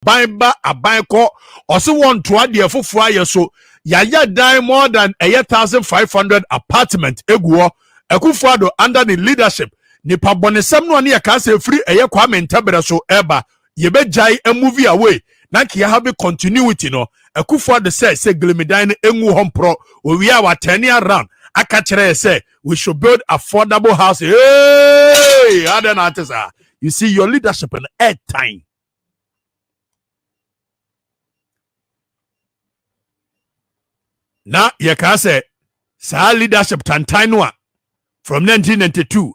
Baiba Abanko also want to add the Fufua so Yaya die more than 1,500 apartment Eguo Akuffo Addo under the leadership Nipa Bonesem no ne yakase free Kwame Ntabere so eba yebejai a movie away na kia have continuity no Akuffo Addo say glimidan engu hompro we are turning around aka kire say we should build affordable house. Hey Adenatesa, you see your leadership in air time. Now you can say sa leadership tantanwa from 1992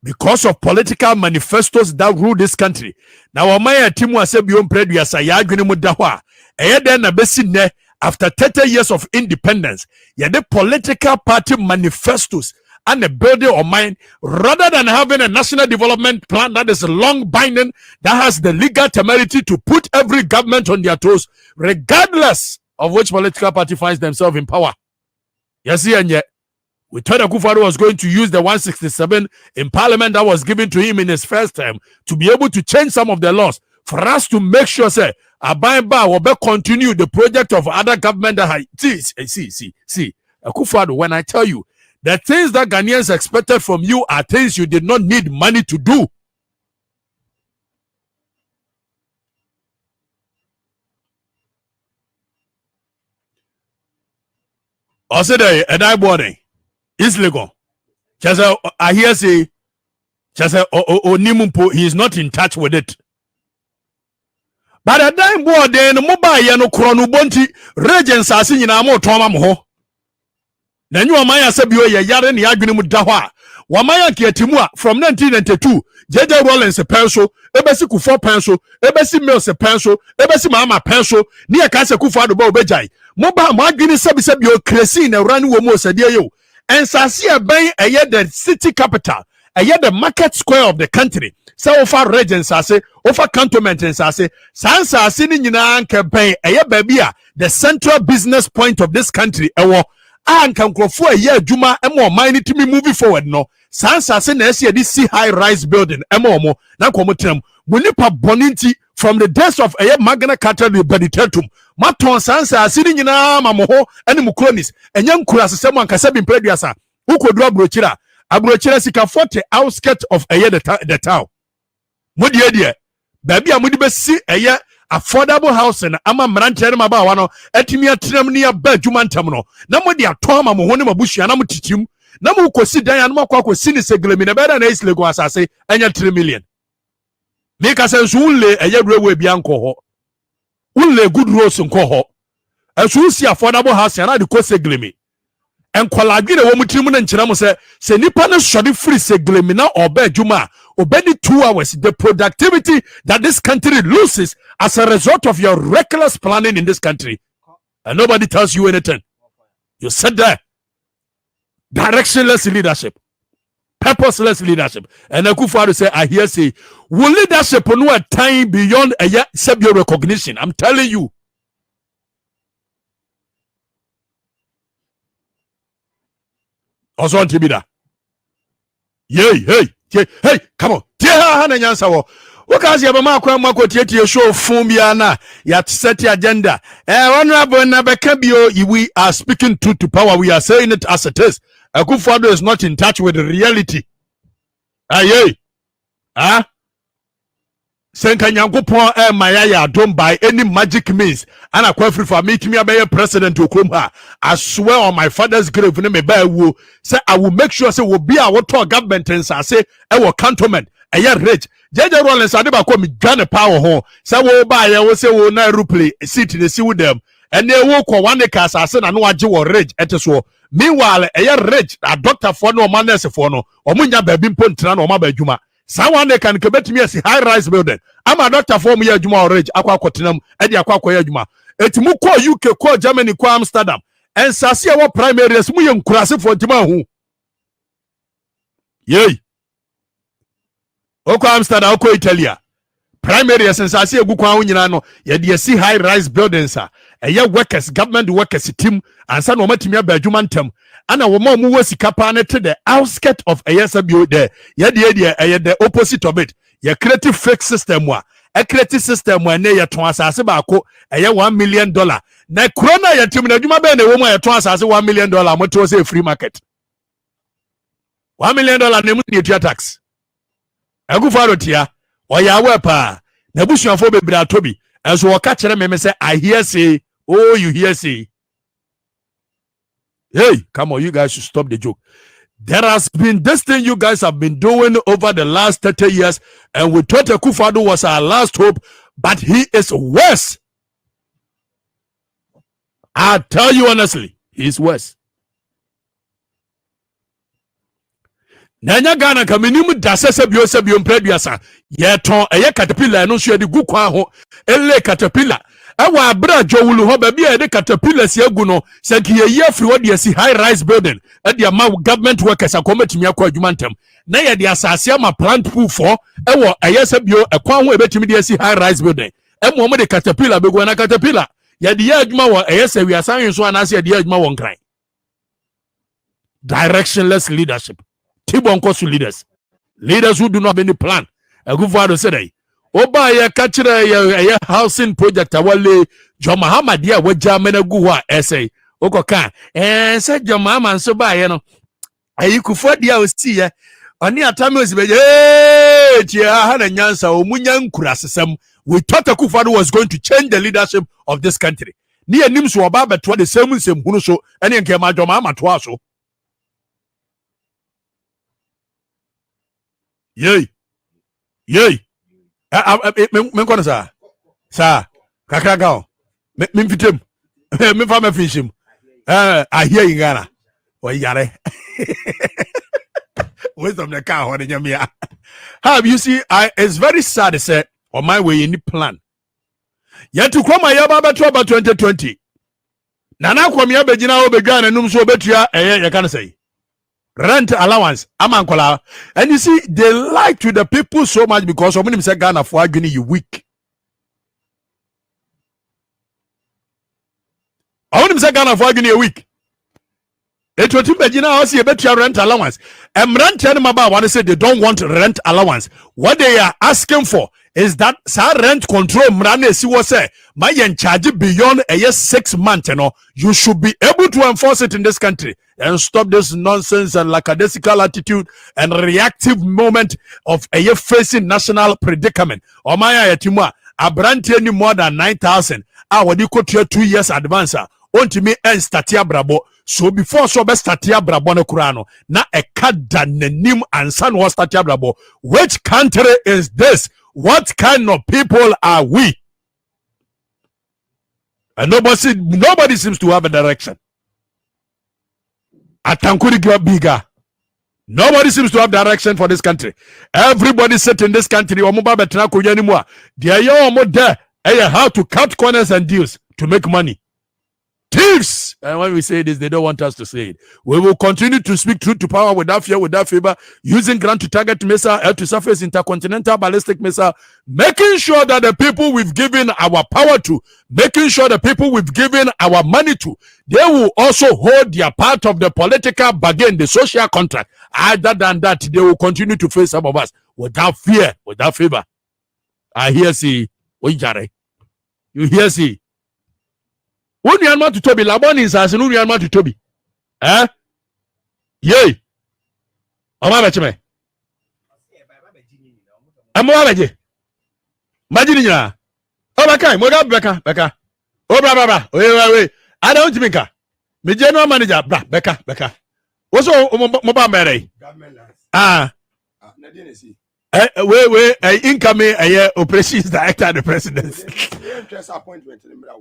because of political manifestos that rule this country. Now Omaya Timu Asebion Preduasa Yaguni Mudahwa Eden Abesine after 30 years of independence, the political party manifestos and a building of mind rather than having a national development plan that is long binding, that has the legal temerity to put every government on their toes, regardless of which political party finds themselves in power. Yes, and yet we thought Akuffo Addo was going to use the 167 in parliament that was given to him in his first term to be able to change some of the laws for us to make sure, say, Abayba will continue the project of other government that see. Akuffo Addo, when I tell you, the things that Ghanaians expected from you are things you did not need money to do. Also, a die body is legal. Just I hear say, just Nimumpo, he is not in touch with it. But a dime board, then mobile yano chrono bonti, regents are singing a more trauma mo. Then you are my Sabio Yaren Yagunimu Dawa. Wamaya Kiatimua from 1992, J.J. Rollins a pencil, Ebesi Kufa pencil, Ebesi Mills a pencil, Ebesi Mama pencil, near Casa Kufa the Bobejai. Moba Magini Sabisabio Crescine a run womo Sadio. And Sasia Bay a year the city capital, a year the market square of the country. So far regents are say, over cantonment and say, Sansa sitting in an campaign, a year babia, the central business point of this country, and can go for a year Juma and more money to be moving forward. No, Sansa send this sea high rise building, more now come Munipa Boninti from the death of a Magna Carta Benitatum. Maton Sansa sitting in a mamoho and Mukronis, and young Kuras, someone can in Prediasa, who could drop Brochira, a Brochira Sika 40 outskirts of a year the town. What the idea? Baby, I'm with the see a year. Affordable house and ama mranche ma ba wano etimi atrem ne ba dwumantam no na mo de ato ama mo hone mabushia na mo titim na mo kosi dan ya na mo kwakosi ni seglemi na beda na islego asase anya 3 million me ka se nso unle eye rewe bia nko ho unle good roads nko ho asu si affordable house na de ko seglemi enkwalagire wo mutirim na nkyira mo se nipa ne sode free seglemi na oba dwuma obedi 2 hours, the productivity that this country loses as a result of your reckless planning in this country. And nobody tells you anything. You sit there. Directionless leadership. Purposeless leadership. And Akuffo Addo say, I hear say, will leadership know a time beyond a year sub-your recognition? I'm telling you. Also on Tibida. Hey, come on. Tia na nyansa wo. Wakazi ya bama kwa mwako tietie show fumbiana ya set agenda. Honorable Nabekabio, we are speaking truth to power. We are saying it as it is. Akuffo Addo is not in touch with the reality. Senka Nyankopon Mayaya don't by any magic means. And Akuffo Addo make me a president to come here. I swear on my father's grave, say I will make sure say will be our government and say our cantonment. A year rich. J.J. Rollins Adeba call me Ghana power home. Say we buy we say we na ruple sit in the see with them. And they walk on 1 acre assassin and no ajiwo rich eteso. Meanwhile, a year rich a doctor for no man nurse for no. Omunya baby pontra no ma ba juma. Someone they can commit me as a high rise building. I'm a doctor for me juma rich aqua cotinum edi aqua juma. Etimu ko UK ko Germany ko Amsterdam. And sasia wa primary mu ye nkurase for juma hu. Yey. Oko Amsterdam, oko Italia. Primary sensasi egu kwa nyina no ye de see high rise buildings a eye workers government workers team ansa no matimi abadwuma ntam ana wo ma mu wasika pa ne to the outskirt of eye sabio there ye de the opposite of it ye creative fake system wa a creative system when they are transas about $1 million. Na corona ya team na juma be na wo mo ya transas $1 million mo to say free market. $1 million na mu ni tax. Akuffo Addo tia o ya we pa na busuafo bebra tobi enso wo ka kire me say I hear say oh you hear say hey come on you guys should stop the joke. There has been this thing you guys have been doing over the last 30 years and we thought Akuffo Addo was our last hope but he is worse. I tell you honestly he's worse. Nanya Ghana kaminimu dasese bio mpreduasa yeton eye caterpillar no so yedi gu kwan ho ele caterpillar awa abra jowulu ho ba bia yedi caterpillar si agu no sanki ye afri wodi asi high rise building e dia ma government workers akometimi akwa adwuma ntem na ye dia asase ama plant pool for ewo eye se bio ekwan ho ebetimi dia asi high rise building e mo de caterpillar begu na caterpillar ye dia adwuma wo eye se wiasan yin so anase ye dia adwuma wo nkran. Directionless leadership. Tibonkosu leaders who do not have any plan. Akuffo Addo said, Oba ya kachira ya housing project awale John Muhammad ya waja menaguwa essay. Okoka say John Muhammad so ba ye no. Ayikuffo dia osi ye. Oni atame osi be tia ha na nyansa omunya nkura sesem. We thought Akuffo Addo was going to change the leadership of this country. Ni enim so oba beto the same hunu so ene nke ma John Muhammad to aso. Yay. Me kono sa kakaka me mfitem me fa me fishim I hear in Ghana o yare wisdom the car ho nyamia. Have you see it's very sad to say on my way in the plan yet to come ya baba to about 2020 nana kwam ya begina obegana num so obetua ye can say rent allowance amankola. And you see they lie to the people so much because some of them say Ghana for agony you weak. I want them say Ghana for agony a week. It will be now see a better rent allowance. Rent maba want to say they don't want rent allowance. What they are asking for is that rent control mrane si wo say my charge beyond a year 6 months, you should be able to enforce it in this country and stop this nonsense and lackadaisical attitude and reactive moment of a year facing national predicament. O my yatimwa abranti any more than 9,000. What you could 2 years advance. Onti me en statia brabo. So before so be statia brabo no kurano na e kada nenim ansan was statia brabo. Which country is this? What kind of people are we? And nobody seems to have a direction. Atankuri bigger. Nobody seems to have direction for this country. Everybody sit in this country. They are there. How to cut corners and deals to make money. Thieves! And when we say this, they don't want us to say it. We will continue to speak truth to power without fear, without favor, using ground to target missile, air to surface, intercontinental ballistic missile, making sure that the people we've given our power to, making sure the people we've given our money to, they will also hold their part of the political bargain, the social contract. Other than that, they will continue to face some of us without fear, without favor. I hear see, you hear see. When you are not to Toby, Labon is as you are not to Toby. Eh? Yay. Amabachme. Amabaje. Majininya. Obakai, Moga Becca. Oh, bra. Wait. I don't think me general manager, bra, Becca. Also, Moba Mary. Wait, incoming operations director of the presidency.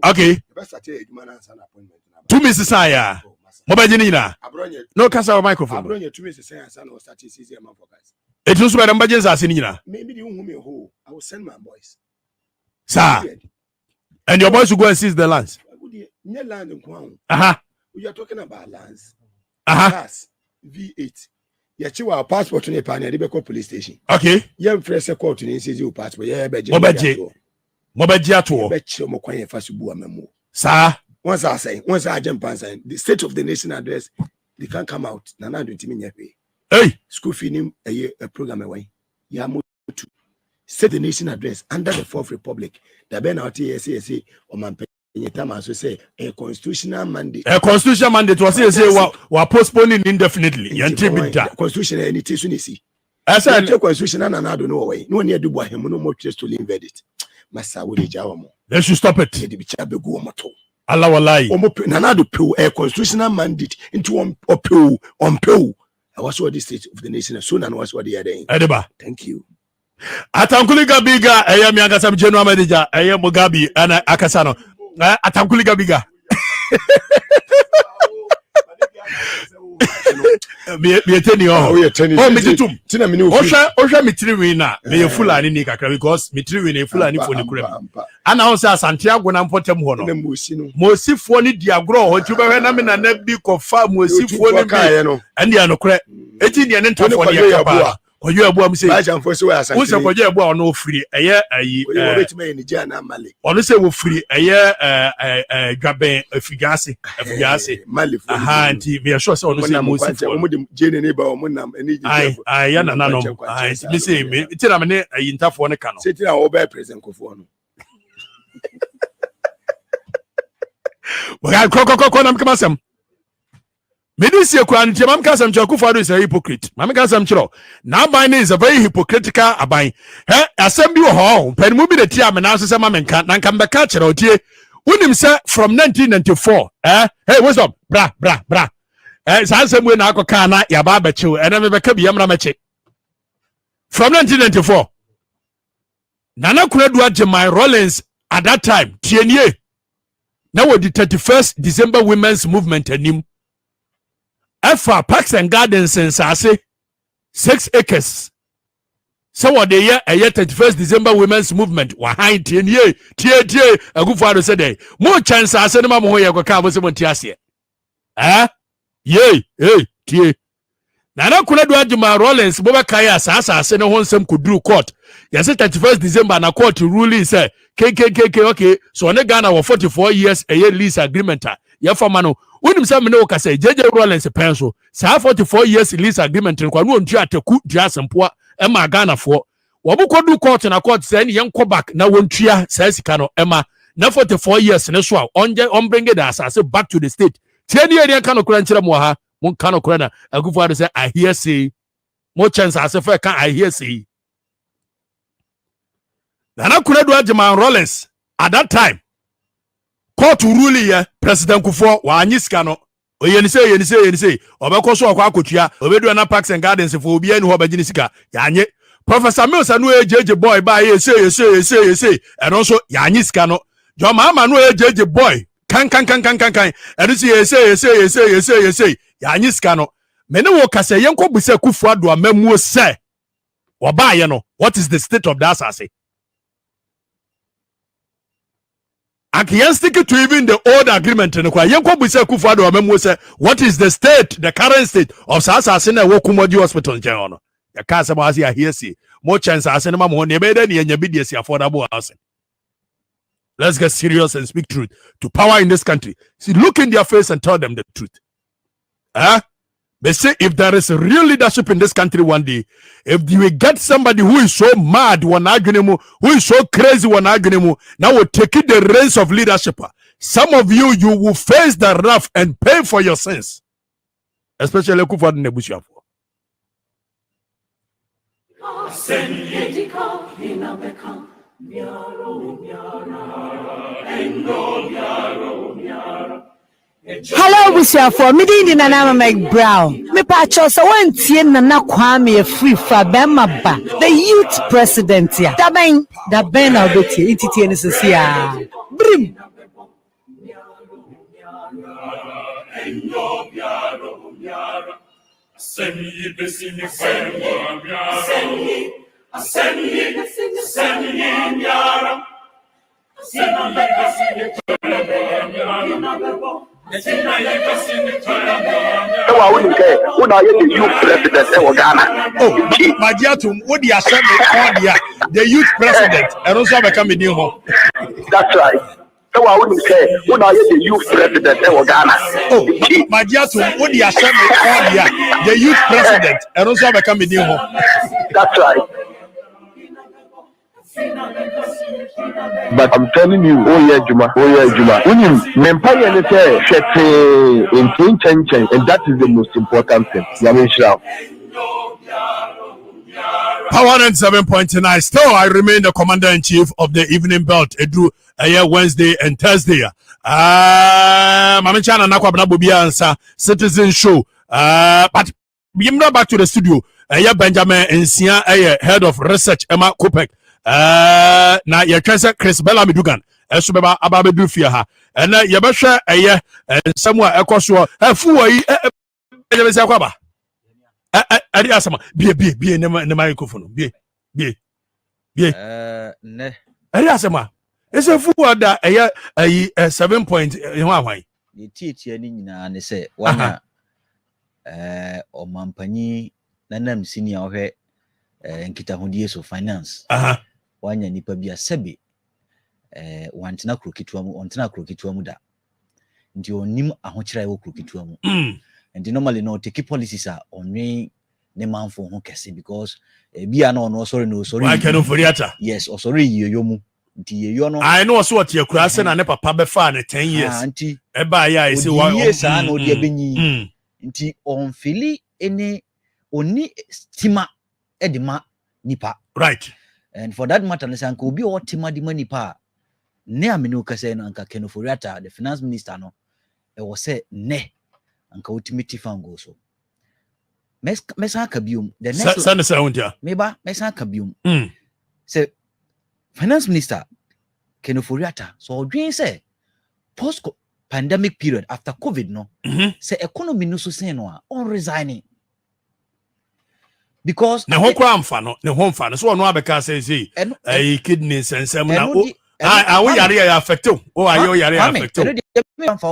Okay. 2 Mrs. Saya. Mobajinina. No Casa microphone. It was where emergencies are seen. Maybe you whom I will send my boys. Sir. And your boys will go and seize the lands. We are talking about lands. V8. Our passport in a pan at police station. Okay. You press a court in your passport. Sir. Once I jump and the state of the nation address, they can't come out. Nana do to me. Hey, school feeding a program away. Yamu. set the nation address under the Fourth Republic. The Ben out here say or man say a constitutional mandate. A constitutional mandate was say we postponing indefinitely. Constitution and it is as I tell constitution and I don't know way. No near do boy him no more just to leave verdict. Massa will jawamo. They should stop it. Allah wallahi. Nanado pill a constitutional mandate into on pill. I was what the state of the nation soon and was what the other. Ediba. Thank you. Atankuliga biga ayami akasam General Manager ayam Mugabi and Akasano. Atankuliga biga. Me teni mititum. Osha mitiri wina me fulani ni kakra because mitiri wina fulani for the kurem. Ana onsa Santiago na mpotem ho no. Mosifo ni diagro ho tube na me na na bi kofa mosifo ni bi. Andi anokre. Eti ni ene ntafo ni yakaba. Oyo abu am say wo se kojo abu ono ofiri eye ayi ono se wo firi eye dwaben afigase aha nti me sure say ono se mo si mo de jene ne ba o mo nam eni ji ai ya nananom ai me say me tira me ne ayi ntafo ne ka no se tira wo ba president Akufo no wa ko nam kama sam Medisi kwa nti mam kasam chiro Akuffo Addo is a hypocrite. Mam kasam chiro. Na aban is a very hypocritical aban. He asem bi wo ho. Panimu bi de ti am na asese ma menka na nka mbeka chiro tie. Unim say from 1994. Hey, what's up? Bra. Sa asem we na akoka na ya ba bechiw. Ena me beka bi yamra meche. From 1994. Nana Akufo Addo my Rollins at that time. Tienye. Now with the 31st December Women's Movement anim. Efa Parks and Gardens in Sase 6 acres. So what they year 31st December Women's Movement wa high tie Akufo Addo said dey more chance ase ne ma mo ye kwaka bo se mo tiase tie Nana Akufo Addo my Rollins bo be kai ase ne ho nsem koduru court yes 31st December na court ruling say okay so ne Ghana for 44 years a year lease agreement ya forma no wonim say me ne wo kasa JJ Rollins penso sa 44 years lease agreement nkwa no ntu ataku diasempoa e ma Ghana fo wo bukodu court na court say ne yenko back na wontua sa sika no e ma na 44 years ne so a on bring the asase back to the state tie ne area kan okura nkyere mo ha mon kan okura na Akufo Addo say I hear say mo chance asase kan I hear say Nana Akufo Addo Rollins at that time court ruling ya President Akufo wa anyisika no oyeni say obekoso okwa akotua obedu na Parks and Gardens for obi ani ho bagini sika yanye Professor Mills anu JJ boy ba ye say and also yanyisika no jo mama no JJ boy kan and say yanyisika no me ne wo kase yenko buse Akufo Addo amamuo say oba ye no what is the state of that asase I can't stick it to even the old agreement. What is the state, the current state of Sasasina Wokumoji Hospital in General? The Casamazia here see more chance as cinema more never than BDC affordable housing. Let's get serious and speak truth to power in this country. See, look in their face and tell them the truth. They say if there is a real leadership in this country one day, if you get somebody who is so mad, who is so crazy, now will take it the reins of leadership. Some of you will face the wrath and pay for your sins. Especially Akufo Addo Nebusiafo. Hello, Busiafo. Me di Nana Meg Brown. Me pacho so one tie Nana Kwame Afrifa bema ba. The youth president ya. Da ben na obeti ititi ni sisi ya. Brim. The youth president Ghana. Oh, Magiatum, what the assembly the youth president and also become a new home. That's right. So I wouldn't care when I the youth president Ghana. Oh, Magiatum, what the assembly the youth president and also become a new home. That's right. But I'm telling you, oh yeah, Juma. When you empire in and that is the most important thing. Power and 7.9. Still, I remain the commander-in-chief of the evening belt. Edu Wednesday and Thursday. Mama Chana Nakwa Bnabubia answer Citizen Show. But we back to the studio. Benjamin Nsia, head of research, Emma Kopek. Na ye Chris Bella Midugan. Esubeba Ababedu Fiaha. And Yabasha, somewhere Ecoso, a fool, Adi asama bie ne microphone bie ne adi asama ese fuwa da 7 point hwan ye tietia ni nyina ne se wana omampanyi nanam senior ohwe nkitahodie so finance wanya nipa bia sebe wantena krokitua mu ontena krokitua mu da ndi onim ahokyera e wo krokitua mu and normally no take policies are only the man for who kese because bia no sorry why can oforiata yes or sorry yomu nti yo no I know so what you kura se na ne papa be fa na 10 years nti e ba ya isi wa yes na odi abenyi nti on fili ene oni stima edema nipa right and for that matter na sanka obi o tima di manipa ne amenu kase no anka kenoforiata the finance minister no e wo se ne anka ultimate fango so mesa kabium the next sound ya meba mesa kabium say finance minister kenoforiata so odwen say post pandemic period after covid no say economy no so say no on resigning because na ho kwa amfa no so no abeka say kidney sensem na we yare affect we yare affect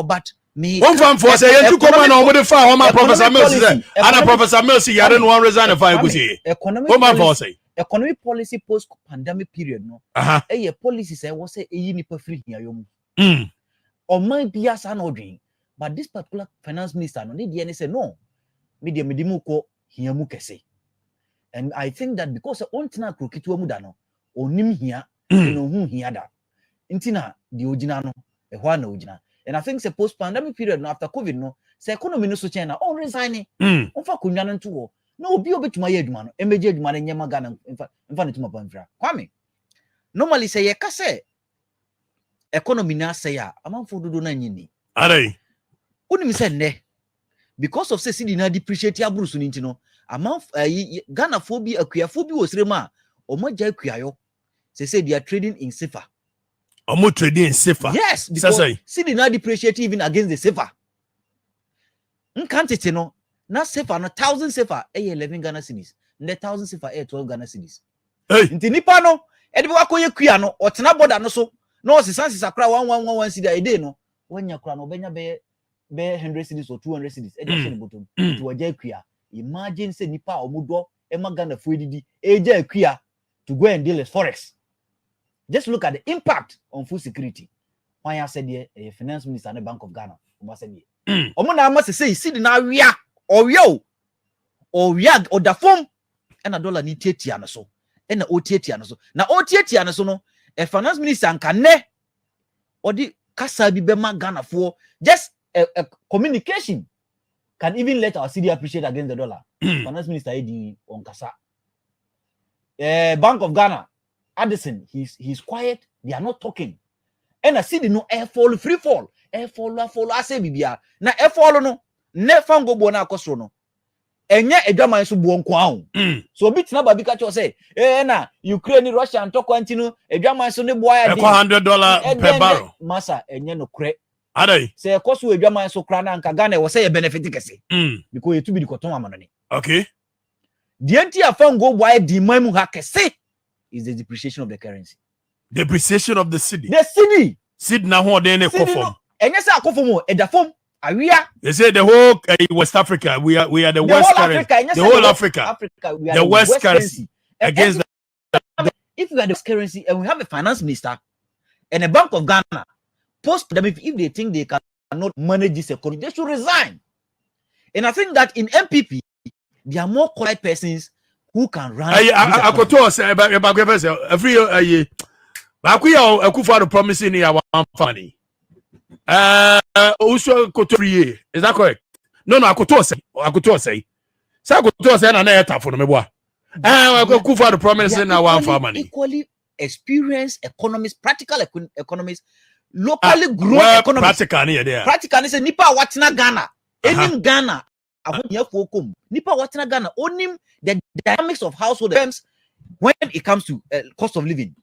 but me one for say you come na omode fa o ma professor Mills say ana professor Mills yare no resign fa igusi economic policy post pandemic period no policy say was say eyi nipa free here yom o man bia sa na odwen but this particular finance minister no dey say no media medimu ko hia mu kese and I think that because on tina krokitwa mu da no onim hia no hu hia da ntina di ogina no ehwa na ogina. And I think the post-pandemic period no after COVID no, the economy no so change na on resigning. Onfa kunwa nto no obi obetuma ye adwuma no, emeje adwuma na nyema Ghana mfa netuma panfra. Kwame. Normally say ye ka say economy na say a amanfo dodo na nyini. Are. Uni mi say ne because of say cedi na depreciate aburu so nti no, Ghana fo bi akuafo bi osrema omoja akuayo. Say they are trading in safer. Omo trading safer. Yes, because cedi na depreciate even against the safer. Nkantete no na safer no 1000 safer 11 Ghana cedis. The 1000 safer 12 Ghana cedis. Hey. Nti nipa no e de akoye kua no otena border no so no sisa kra 1111 cedi a day no wanya kra no benya be 100 cedis or 200 cedis e dey share bottom to waja kua. Imagine say nipa omudo e ma Ghana fu edidi eja kua to go and deal with forex. Just look at the impact on food security. Why I said here, a finance minister and the Bank of Ghana. Omo na must say, see the na wia or the form and a dollar ni tetiana so. And the otetiana so. Na otetiana so no, a finance minister and can ne or the kasa bi bema Ghana for just a communication can even let our city appreciate against the dollar. Finance minister Edi on kasa. Bank of Ghana. Addison, he's quiet. They are not talking. And I see the no air fall, free fall. Air fall, I say bibia. Na air fall no. Ne fango bona akosro no. Enye edwama so buon kwa. So bit na ba bi ka cho say, na Ukraine, Russia and talk continue edwama so ne boya di. $100 per barrel. Masa enye no kre. Adai. Say koso edwama so kra na nka Ghana wo say benefit kese. Because you to be the cotton amanoni. Okay. The entire fango boya di mamu ha kese. Is the depreciation of the currency. Depreciation of the city. The city. City na ho de ne kofom. Enye say akofom o e da fom awia. They say the whole West Africa we are the West currency. The whole Africa. We are the West currency against the if we are the West currency and we have a finance minister and a Bank of Ghana post them if they think they cannot manage this economy they should resign. And I think that in MPP there are more qualified persons who can run. Akoto say every year. Akuffo Addo promising here one money. Also Koto is that correct? No, Akoto say. Say Akoto say na eta for no me boa. Akuffo Addo promising now one for money. Equally experienced economists, practical economists, locally grown economists. Practical say nipa watina Ghana. Enim Ghana. Nipa watina Ghana. Onim the dynamics of household terms when it comes to cost of living.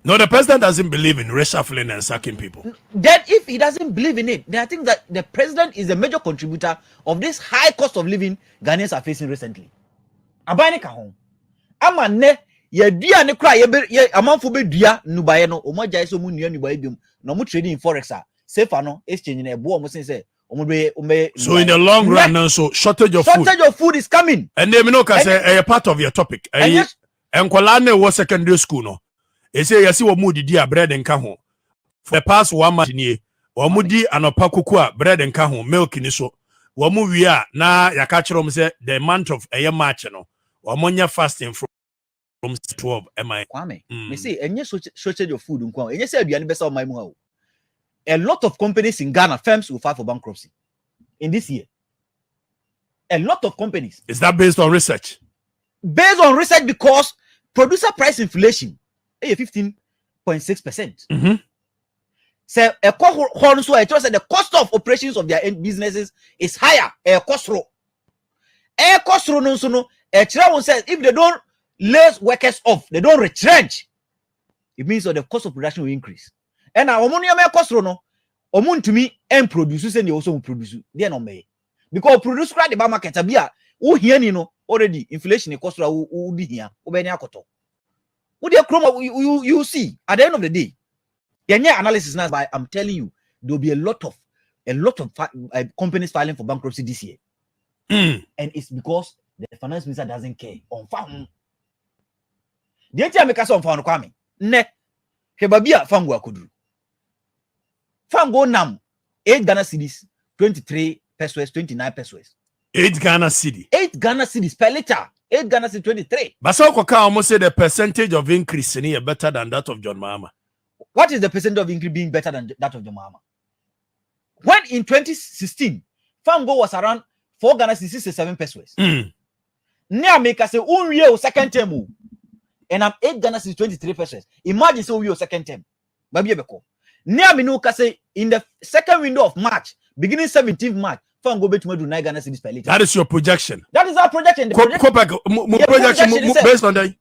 No, the president doesn't believe in reshuffling and sacking people. Then if he doesn't believe in it, then I think that the president is a major contributor of this high cost of living Ghanaians are facing recently. Abane ka hon. Ama ne ye dua ne kra ye amanfo be dua nubaye no omoja iso mu nua nubaye biom na mo trading in forex a safer no exchange na ebo omo say so in the long run now, so shortage of food is coming. And then know ka say a part of your topic. And Kolane was secondary school no. They say you see what moody dear bread and cajon. For the past 1 month near, or moody and a pakukua bread and cajon, milk in so. What movie are now ya catch them say the month of a year march no. Or monya fasting from 12 am I Kwame. Me say any shortage of food and you say you best of my mouth. A lot of companies in Ghana firms will file for bankruptcy in this year. A lot of companies. Is that based on research? Based on research because producer price inflation 15.6%. So a the cost of operations of their businesses is higher. A cost no so says if they don't lay workers off, they don't retrench. It means that the cost of production will increase. And now cost no to me and produce and they also produce. They are not made because produce the market abia here already inflation cost be here. You see at the end of the day, the analysis now, but I'm telling you, there'll be a lot of companies filing for bankruptcy this year, and it's because the finance minister doesn't care on farm. The entire make us on farm Kwame. Ne, Hebabia farm go akudru. Farm go nam 8 Ghana cedis, 23 pesos, 29 pesos. 8 Ghana cedi. 8 Ghana cedis per liter. 8 Ghana cedis 23. But so Koka almost say the percentage of increase in here better than that of John Mahama. What is the percentage of increase being better than that of John Mahama? When in 2016, farm go was around 4 Ghana cedis 67 pesos. Now make us say unreal second term. And I'm 8 Ghana cedis 23 pesos. Imagine so we second term. Baby beko. Now me no say in the second window of March, beginning 17th March, farm go to 9 Ghana cedis per liter. That is your projection. That is our projection. Projection based on that.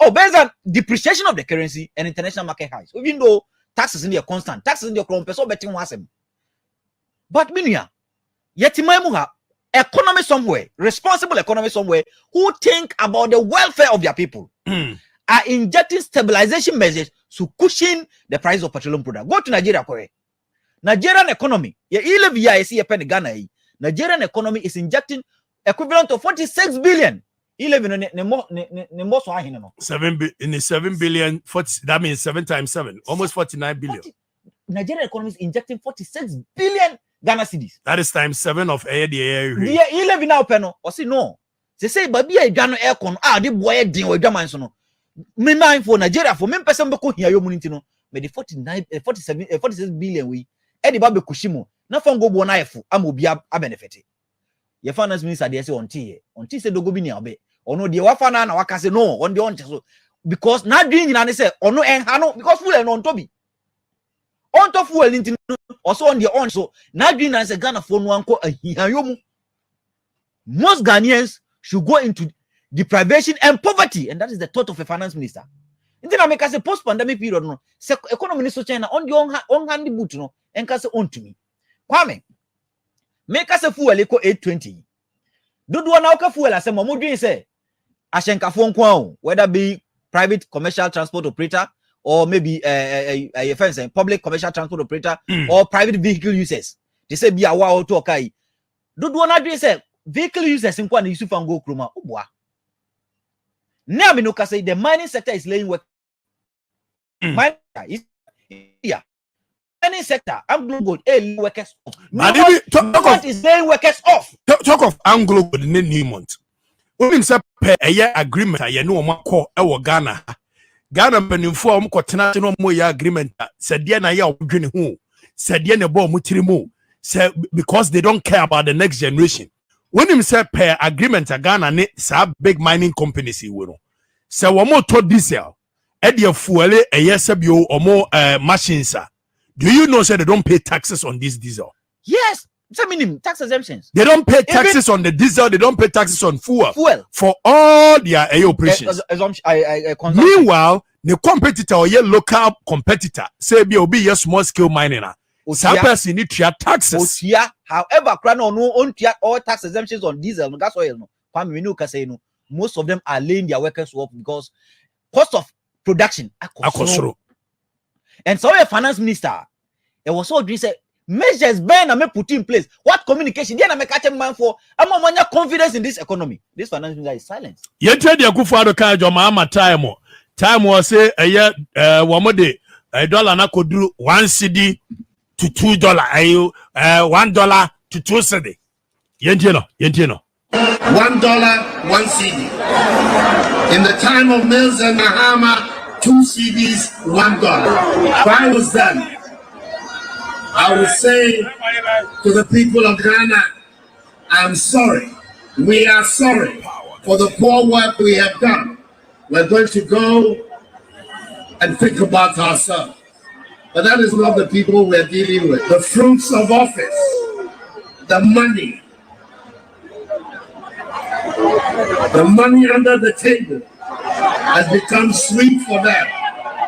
Oh, based on depreciation of the currency and international market highs. Even though taxes in there constant, taxes in there betting wasem. But minya, yetimamuha economy somewhere, responsible economy somewhere, who think about the welfare of their people, are injecting stabilization measures to cushion the price of petroleum product. Go to Nigeria, correct? Nigerian economy, Nigerian economy is injecting equivalent of 46 billion. 7 billion 40, that means 7 times 7, almost 49 billion. Nigerian economy is injecting 46 billion Ghana cedis. That is times 7 of air the air. The 11 now peno or say no. They say baby a Ghana aircon the boy din or German so. Me mind for Nigeria for me person be ko here yo muniti no. Me the 46 billion we e the babe kushimo. Na fon go bo na efu amobi a benefit. Your finance minister dey say on say dogo bi ni abe. Ono de wafa na waka say no on the on so because na dream nyina ne say ono enha no because full no on tobi. On to fuel into also on the on so now doing as a Ghana for no anko ahiayomu. Most Ghanaians should go into deprivation and poverty, and that is the thought of a finance minister. In the make us a post-pandemic period no economy so China on the on hand boot no and case on to me. Kwame make us a fuel eco 820. Do na ka fuel as a momo say ashenka fo nko whether be private commercial transport operator or maybe a public commercial transport operator or private vehicle users. They say be a wow to okay. Do na do say vehicle users in Kwan Yusuf and go kroma. Now me no say the mining sector is laying work My is here. Any sector, Anglo Gold, workers off. What is laying workers off? Talk of Anglo Gold in Newmont. When say per a year agreement, I know one call our Ghana. Ghana inform Cotanati no more agreement. Said Diana ya Green who said Diana Bo Mutrimu. Say because they don't care about the next generation. When him say per agreement, a Ghana ne big mining companies he will. Say one more to diesel. Edia fuele a yes or more machines. Do you know they don't pay taxes on this diesel? Yes, it's a minimum tax exemptions. They don't pay taxes on the diesel. They don't pay taxes on fuel for all their operations. Meanwhile, the competitor or your local competitor say be a small scale mining. Some person need to taxes. However, no all tax exemptions on diesel, gas oil. No, most of them are laying their workers off because cost of production. And so a finance minister, it was so said measures Ben and put in place. What communication? Then I make a man for I'm confidence in this economy. This finance minister is silent. You tell the Akuffo Addo kind of mama time was say a year one day $1 na could do $1 to $2 $1 to $2 Yentino. $1 1 CD. In the time of Mills and Mahama, 2 CDs, $1. If I was them, I would say to the people of Ghana, I'm sorry. We are sorry for the poor work we have done. We're going to go and think about ourselves. But that is not the people we're dealing with. The fruits of office, the money under the table has become sweet for them,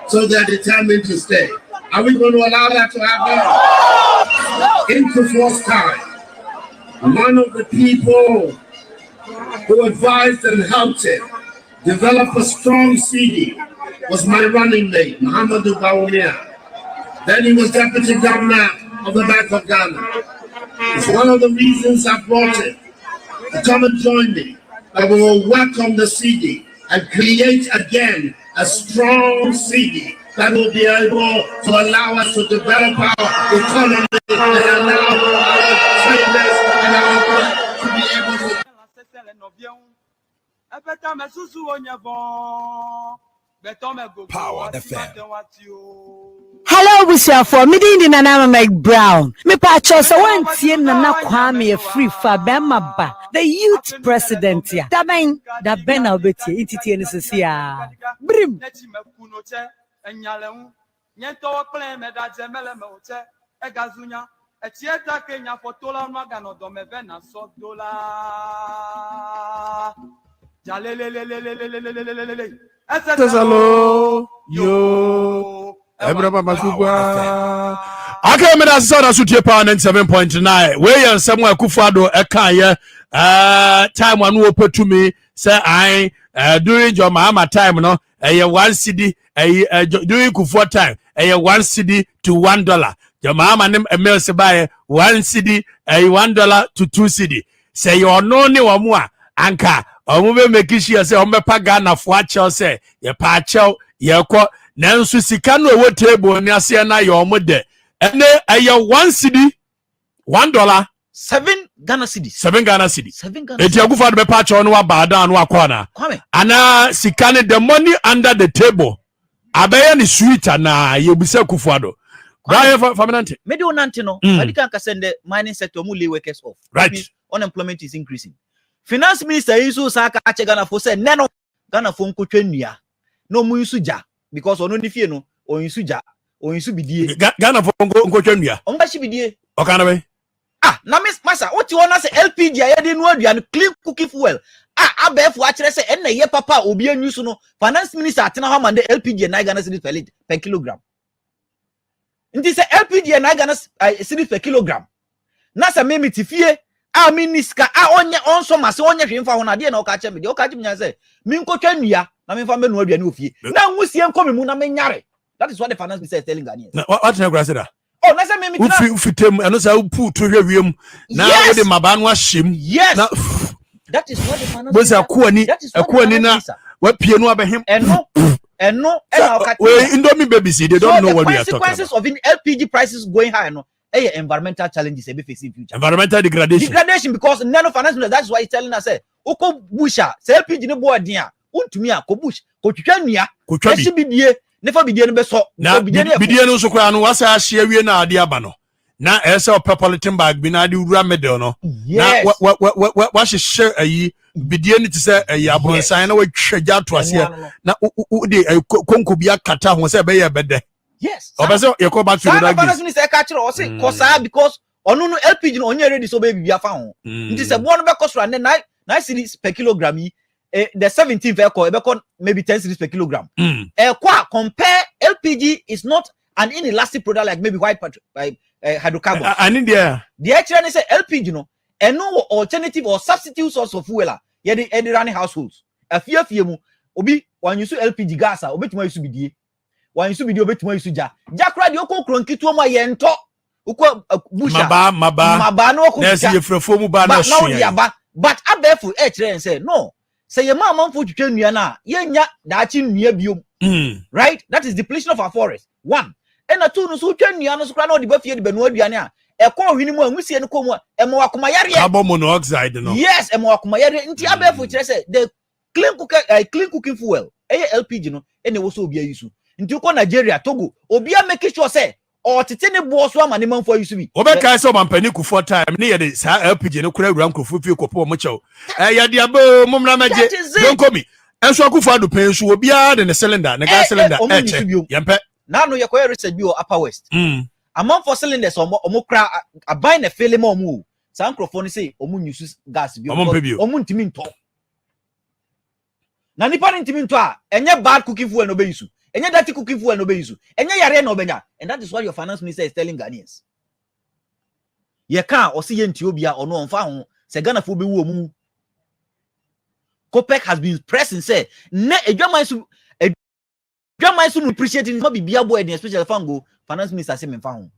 so they're determined to stay. Are we going to allow that to happen? In Akuffo's time, one of the people who advised and helped him develop a strong CD was my running mate, Muhammadu Bawumia. Then he was deputy governor of the Bank of Ghana. It's one of the reasons I brought him to come and join me. I will work on the CD and create again a strong CD that will be able to allow us to develop our economy and allow our traders and our to be able to. Power FM. Hello, Busia for meeting in Anama Mike Brown. Me pacho so one tien na Akuffo Afrifa bema ba the youth president ya. Da ben na obeti intiti ene sesia. Brim. Yo. Okay, me that's so that's your power 97.9. Where you somewhere Akuffo Addo time one who put to me say I during your mama time no 1 CD during Akuffo time 1 CD to $1. Your mama name mail say buy 1 CD $1 to 2 CD. Say you no ni wa mu a anka omo make sure say omo pa Ghana fo a chel say ye pa chel ye ko nanso sika no wo table ni ase na ye omo de ene 1 CD $1 7 Ghana cedis. 7 Ghana cedis. 7 Ghana. Eti Akuffo Addo be pa chel no wa ba dan no akwana. Ana sika ne the money under the table. Abeye ni sweet na ye bisa Akuffo Addo. Brian Faminante. Maybe onante no. Adi kan ka send the mining sector mu lay workers off. Right. Unemployment is increasing. Finance minister Yusu Saka ache Ghana for say neno Ghana for nkotwa nnua. No mu yusu ja because ono ni fie no o yusu ja o yusu bidie. Ghana for nkotwa nnua. O mba shi bidie. O kana be. Na miss masa oti wona say LPG ayede no aduane clean cooking fuel. Abefo a kire say enna ye papa obi anyusu no finance minister atena ha mande LPG na Ghana cedis per kilogram. Nti say LPG na Ghana cedis per kilogram. Na say me mitifie minister onye onso mase onye hwemfa ho na de na o ka che me de o ka che me say mi nkotwa nnua na me fa me no aduane ofie na nwusie nkomi mu na me nyare. That is what the finance minister is telling Ghanaians. What na gra say that? Oh, na say me ufitem eno say upu to hwewiem na we de maba no ahyem. Yes. Na that is what the finance minister. Bosa akuani na wa pie no abehim. Eno and no Indomie babies, they don't know what we are talking about. The consequences of LPG prices going high, no, environmental challenges be facing future. Environmental degradation because none of finance, that's why he's telling us, Oko Busha, say LPG no board near, Untumia, Kobush, Kochuania, Kochabi, never be the best. Now, Bidiano Sokrano was a share na diabano. Na esa pepolitan bag binadi ramedono. Yes. What she share a bidiani to say a yabon sign away treasure to us here. Na de konkubia kata who say be bede. Yes. Obaso you go back to the finance minister catch or say kosa because onu LPG no onye ready so baby bia fa ho. Nti say one be cost run 9 cedis per kilogram the 17th vehicle maybe 10 cedis per kilogram. Compare LPG is not an inelastic product like maybe white hydrocarbons. And in there, the actually say LPG no, and no alternative or substitute source of fuel. Yeah, the running households. A few mu obi when you LPG gas, obi tuma use bidie. When you bidie obi tuma use ja. Jakra di oko kronki tu mo yento. Uko busha. Maba no ko. Nesi yefrefo mu ba na hwe. But abefu and say no. Say your mama for twetwa nua na yenya daachi nua biom. Right? That is depletion of our forest. One. And a two no so twa nua no so kra na odi ba fie de banu aduane a ekọ hwini mu anwusie no komu emo akoma yare carbon monoxide no. Yes, emo akoma yare nti abefu kire say the clean cooking fuel LPG no ene wo so obi ayusu nti uko Nigeria Togo obi a make sure say o tete ne bo so ama ne manfo ayusu bi obeka say obampani ku for time ne ye de sa LPG no kura awura nkrofu fie kopo mo chew ya de abo momra maje don komi enso Akuffo Addo pen so obi a de ne cylinder ne gas cylinder yempe na no ye ko research bi o Upper West among for cylinders omo kra aban na fele ma omo san microphone say omo use gas bi omo ntimi nto na nipa ntimi nto a enye bad cooking fuel no be use enye dirty cooking fuel no be use enye yare na obenya and that is what your finance minister is telling Ghanaians ye kan o se ye nti obi a ono onfa ho se Ghana fo be wu omu Copec has been pressing say na edwaman so no appreciating no bibia boy especially fango finance minister say menfa ho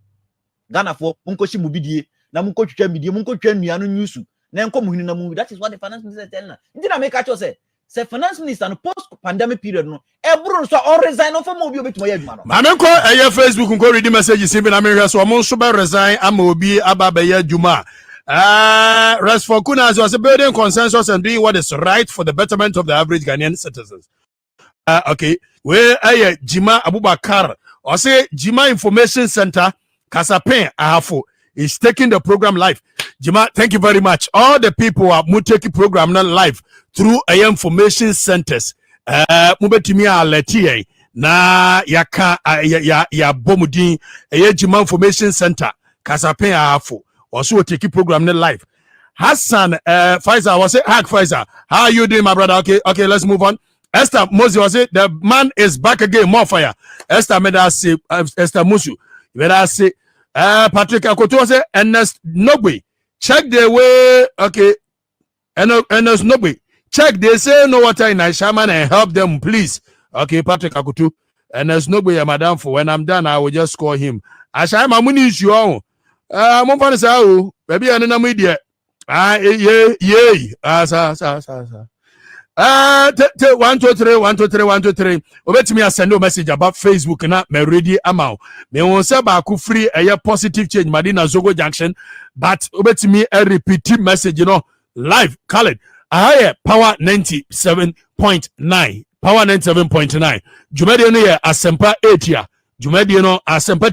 Ghana for unkoshi mubidie na munkotwetwa midie munkotwa nua no nyusu na enko muhini na mu. That is what the finance minister is telling us. Ndina make actually say finance minister no post pandemic period no ebru so on resign on for mo obi obetuma ya adwuma no ma menko Facebook nko read message si bi na me hwe so mo nso be resign ama obi aba be ya adwuma. Rest for Kuna was building consensus and doing what is right for the betterment of the average Ghanaian citizens. Okay, where Jima Abubakar or say Jima Information Center Kasapen Ahafo is taking the program live. Jima, thank you very much. All the people are taking program now live through information centers. Mubetimi aleti na yaka ya bomudin Jima Information Center Kasapen Ahafo also taking program now live. Hassan Faisal was it Hag Faisal. How are you doing, my brother? Okay, let's move on. Esther Mosi was it the man is back again, more fire. Esther Medasi Esther Musu. Medasi Patrick Akoto was it Ernest Nogwe. Check the way, okay. Ernest Nogwe. Check they say no water in Shaman and help them, please. Okay, Patrick Akoto. Ernest Nogwe, madam, for when I'm done, I will just call him. Ashai Mamuni is your own. Mumfan say, oh, baby, I'm in a media. Sa. 1 2 3 obetimi send a message about Facebook na me ready amount me won say ba ku free positive change Madina Zogo Junction but obetimi repeat message live call it power 97.9 power 97.9 jumedi no ye asempa 8 ya jumedi no asempa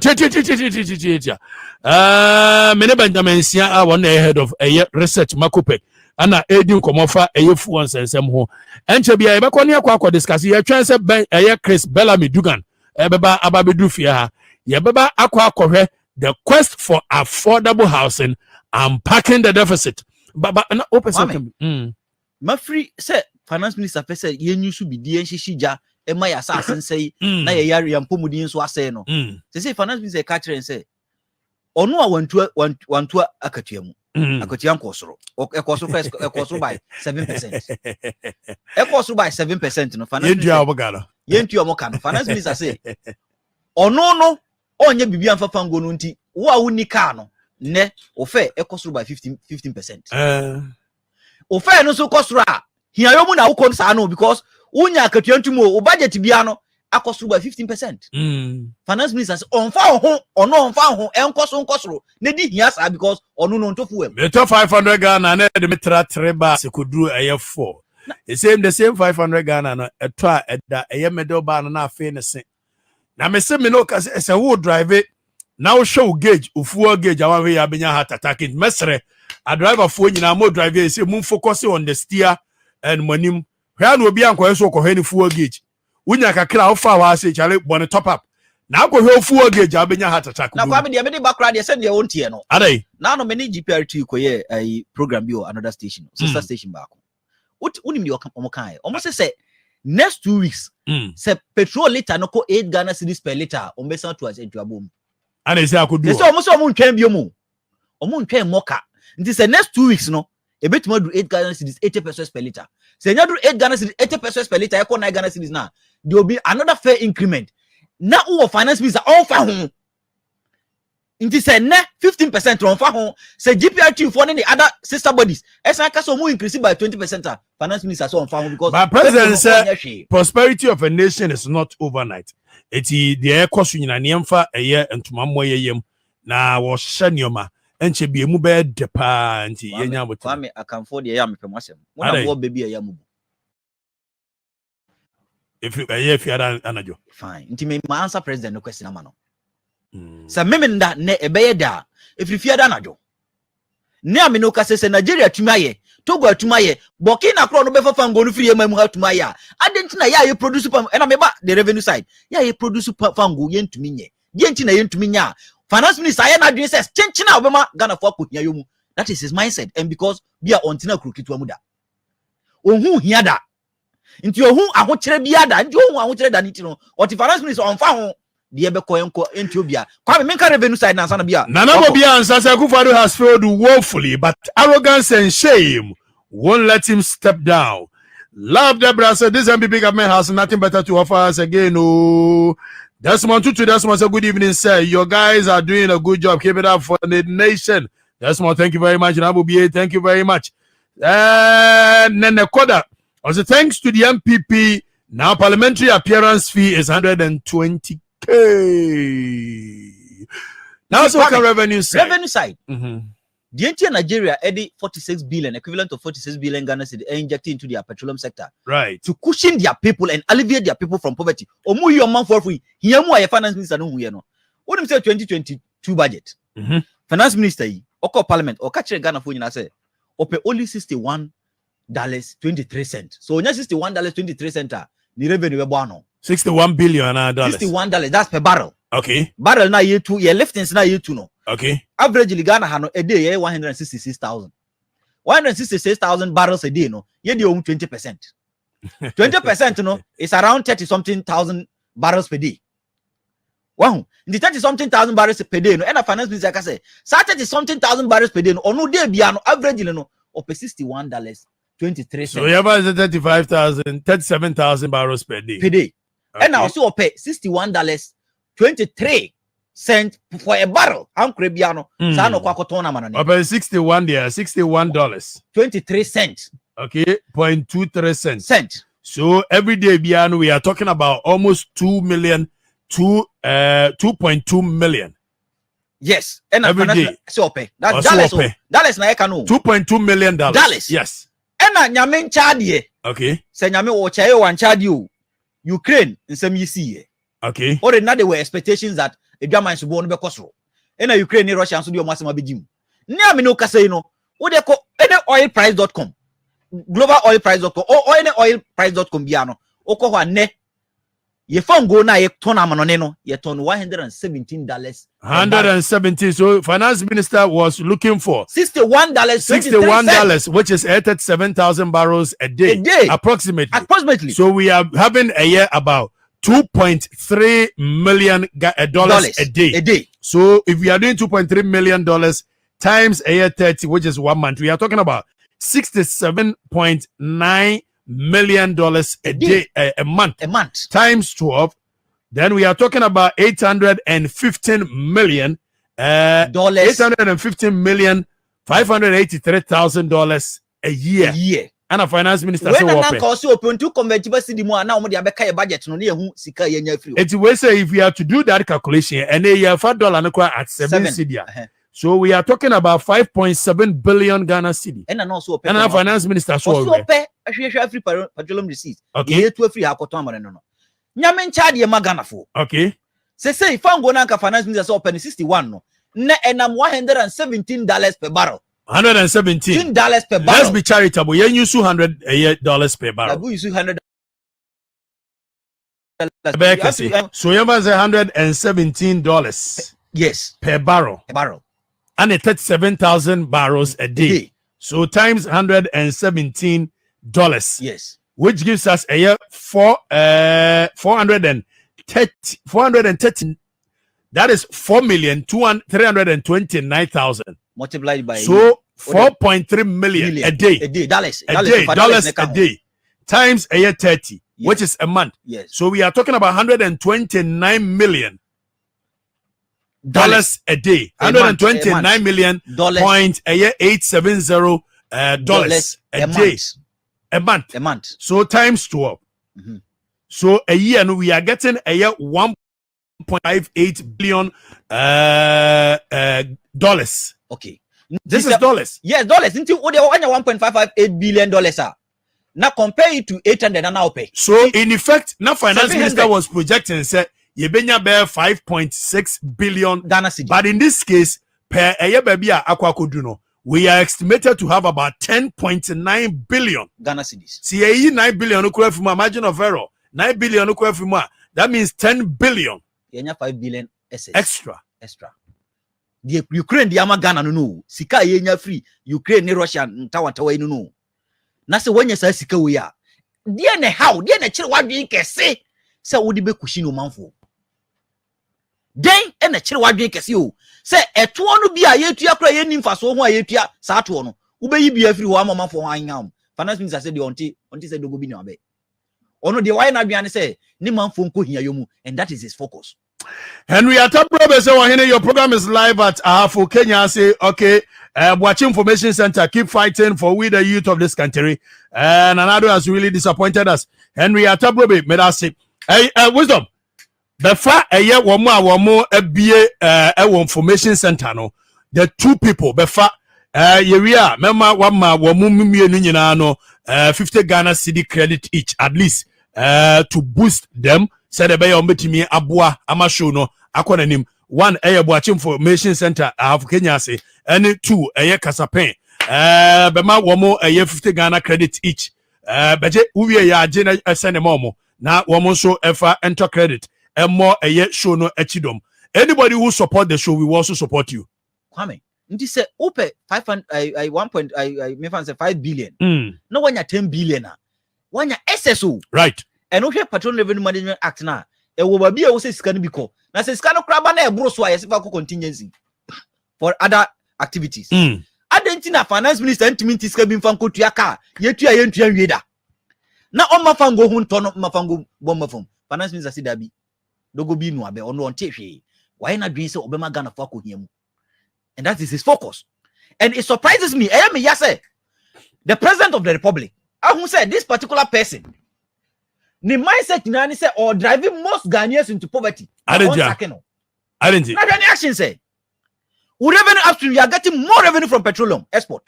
me ne Benjamin Sia a one head of research Makopek ana edin komofa eyefu onsensem ho enche bia ebekọ ne akwa discuss ye twen se ben Chris Bellamy Dugan ebeba ababedu fie ha ye beba akwa the quest for affordable housing and packing the deficit baba na open second mafri say finance minister say ye nyusu bidie nhihija ema ya sa asensei na ye yare yampomudin so asay no say finance minister catch and say onu a wantu akatua mu Akuffo Addo ekosoro by 7%. Ekosoro by 7% no finance. Yentu omoka no finance minister say ono no onye bibia mfafa ngo no nti wo a woni ka no ne ofe ekosoro by 15%. Ofe no so kosoro a hiayo mu na wo kon sa no because unya akatua ntumo o budget bia no akosuru by 15%. Finance minister say on fa ho ono on fa ho enkoso na di hia sa because ono no ntofu em. The top 500 Ghana na de metra treba se koduru eye 4. The same 500 Ghana no eto a eda eye medal ba no na afi ne se. Na me se me no ka se wo drive it now show gauge ufuo gauge awan we ya benya heart attack it mesre a driver fo nyina mo drive say mun focus on the steer and monim hwa na obi anko so ko hwani fuo gauge unya kakra ofa wa say chale bon top up na ko hwe fuo gauge abenya heart attack na kwa me de background ye send ye wontie no adai na no me ni GPR2 ko ye program bi o another station sister station back unim di omokan omo say next 2 weeks say petrol liter no ko 8 Ghana cedis per liter o mesan to as eduabom ana say akodu so omo ntwen biomu omo ntwen moka nti say next 2 weeks no ebetuma do 8 Ghana cedis 80 pesos per liter say nya do 8 Ghana cedis 80 pesos per liter e ko 9 Ghana cedis na there will be another fair increment na who finance minister on fa ho nti say na 15% on fa ho say GPR2 for the other sister bodies esa ka so mo increase by 20% finance minister so on fa ho because my president said prosperity of a nation is not overnight. Eti the cost nyina niemfa eye ntoma moyeyem na wo hye nioma enche bi emu be de pa nti yenya botu kwa me akamfo de ya mepem asem wona wo baby ya mubu if you are anajo fine nti me ma answer president no question ama no sa memenda ne ebeye da if you are anajo ne amino ka se Nigeria tumaye Togo atumaye Burkina Faso no be fa fango no free emamu atumaye adentina ya ye produce pam na meba the revenue side ya ye produce fango ye ntumi nye ye ntina ye ntumi nya finance minister ya na dwen says chenchina obema Ghana for akohia yomu that is his mindset and because bia ontina krokitwa mu da ohun hia da nti ohun ahokere bia da nti ohun ahokere da nti no oti finance minister on fa ho de be koyenko enti obia kwa me nka revenue side na ansana bia Nana bia ansasa Akuffo Addo has failed woefully but arrogance and shame won't let him step down. Love Deborah said this MPP government has nothing better to offer us again. Oh, Desmond Tutu, Desmond said good evening, sir. Your guys are doing a good job. Keep it up for the nation. Desmond, thank you very much. Nabu BA, thank you very much. Nene Koda, also thanks to the MPP. Now parliamentary appearance fee is 120K. Now so can revenue side. Revenue side. The entire Nigeria edit 46 billion, equivalent of 46 billion Ghana cedi injected into their petroleum sector. Right. To cushion their people and alleviate their people from poverty. Omu your man for free. Here mu finance minister no hu no. What say 2022 budget. Finance minister yi, oko parliament, Okatakyie Ghana for nyina say, ope only $61.23. So only $61.23 ni revenue we bo ano. $61 billion. $61, that's per barrel. Okay. Barrel na year 2, liftings na year 2 no. Okay. Average Ghana hano a day 166,000. 166,000 barrels a day no. Ye di 20%. 20% no is around 30 something thousand barrels per day. Wow. The 30 something thousand barrels per day no. And a finance minister ka say, 30 something thousand barrels per day no. Onu day bia no average no op $61.23. So you have 37,000 barrels per day. Per day. Okay. And also op $61.23 for a barrel. I'm Crebiano. Sano Quacotona man. About 61 there, $61. 23 cents. Okay, 0.23 cents. Cent. So every day, Biano, we are talking about almost 2.2 million. Yes. And every day. So pay. That's Dallas. Dallas na ekanu. $2.2 million. Dallas. Yes. And Nyamen Chadie. Okay. Say Nyame wo chae wan Chadio. Ukraine in some ye. Okay. Or now there were expectations that a German should go on the Kosro. And Ukraine, Russia, so do Massima Bijim. Now, no Casino, what they call any oilprice.com, global oilprice.com, or any oilprice.com, Biano, Oko ne. Ye found go na ye ton amanoneno, ye ton $117. $117. So finance minister was looking for $61, which is 87,000 barrels a day. Approximately. So we are having a year about $2.3 million a day. So if we are doing $2.3 million times a year 30, which is 1 month, we are talking about $67.9 million a day, a month times 12. Then we are talking about $815 million, $583,000 a year. And a finance minister when an uncle so open to convertible city more now the abeka budget no near sika yenya free. It will say if we have to do that calculation and a year $5 at 7 cedi. So we are talking about 5.7 billion Ghana cedi. And also and a finance minister so pay free petroleum receipts. Okay, to free akoto amane no. Nyame ncha de ma Ghana fo. Okay. Say if I'm going to finance minister so open 61 no. Na enam $117 per barrel. $117 per barrel. Let's be charitable. You use $200 per barrel. You use $100. So you must say $117. Yes. Per barrel. Per barrel. And it 37,000 barrels a day. So times $117. Yes. Which gives us a year 430. That is 4,329,000. Multiplied by so 4.3 million a day. Dollars a day. Times a year 30, yes. Which is a month. Yes. So we are talking about $129 million a day. $129 million point a year 870 dollars a day. A month. So times 12. Mm-hmm. So a year we are getting a year 1.58 billion dollars. Okay. This is dollars. Yes, dollars. Into $1.558 billion. Now compare it to 800 and now pay. So in effect, now finance minister was projecting say Yebenya bear 5.6 billion Ghana cedi. But in this case, per a year baby Akuffo Addo, we are estimated to have about 10.9 billion Ghana cedis. See 9 billion from margin of error. 9 billion from that means 10 billion. Yenya 5 billion extra. The Ukraine the Ghana no. Sika yenya free. Ukraine ni Russia ntawa no. Na se wanya sa sika we ya. Die ne how, die ne kire wadwen kese. Se wodi be kushi no manfo. Den e ne kire wadwen kese o. Se eto no bi a yetua kra ye nimfa so ho a yetua sa to no. Wo be yi bi afiri ho amanfo ho anyam. Finance minister say the onti say dogo bi na be. Ono de why na aduane say ni manfo nko hia yomu, and that is his focus. Henry Ataprobe say your program is live at Ahafo Kenya. Say okay, watch information center, keep fighting for we the youth of this country. And another has really disappointed us. Henry Ataprobe made us say, hey, wisdom. Befa eye womo ebie information center no. The two people befa yeria mema wama womu mienu nyina no 50 Ghana cedi credit each at least to boost them. Said ebe ombetimi aboa amashow no akonanim. One watch information center of Kenya say, and two kasapen bema womo 50 Ghana credit each. Beje uwie ya agena send momo na womo so efa enter credit and more show no echidom. Anybody who support the show, we will also support you. Kwame, nti say ope 5 billion. No one 10 billion. One SSO. Right. And we have Petroleum Revenue Management Act now. E wo ba bia wo say sika no biko. Na say sika no kraba na e bro so ayesifa ko contingency for other activities. Adentina finance minister ntimi ntiska bi mfa nkotua ka yetua yentua wieda. Na o mafango hu nto no mafango bomafom. Finance minister say dabi. Dogo bi nu abe ono onte hwe. Why na dwen say obema Ghana for akohia mu. And that is his focus. And it surprises me. I am say the president of the republic, who said this particular person, the mindset nani say or driving most Ghanaians into poverty. I didn't. Not any action say. Revenue upstream, you are getting more revenue from petroleum export.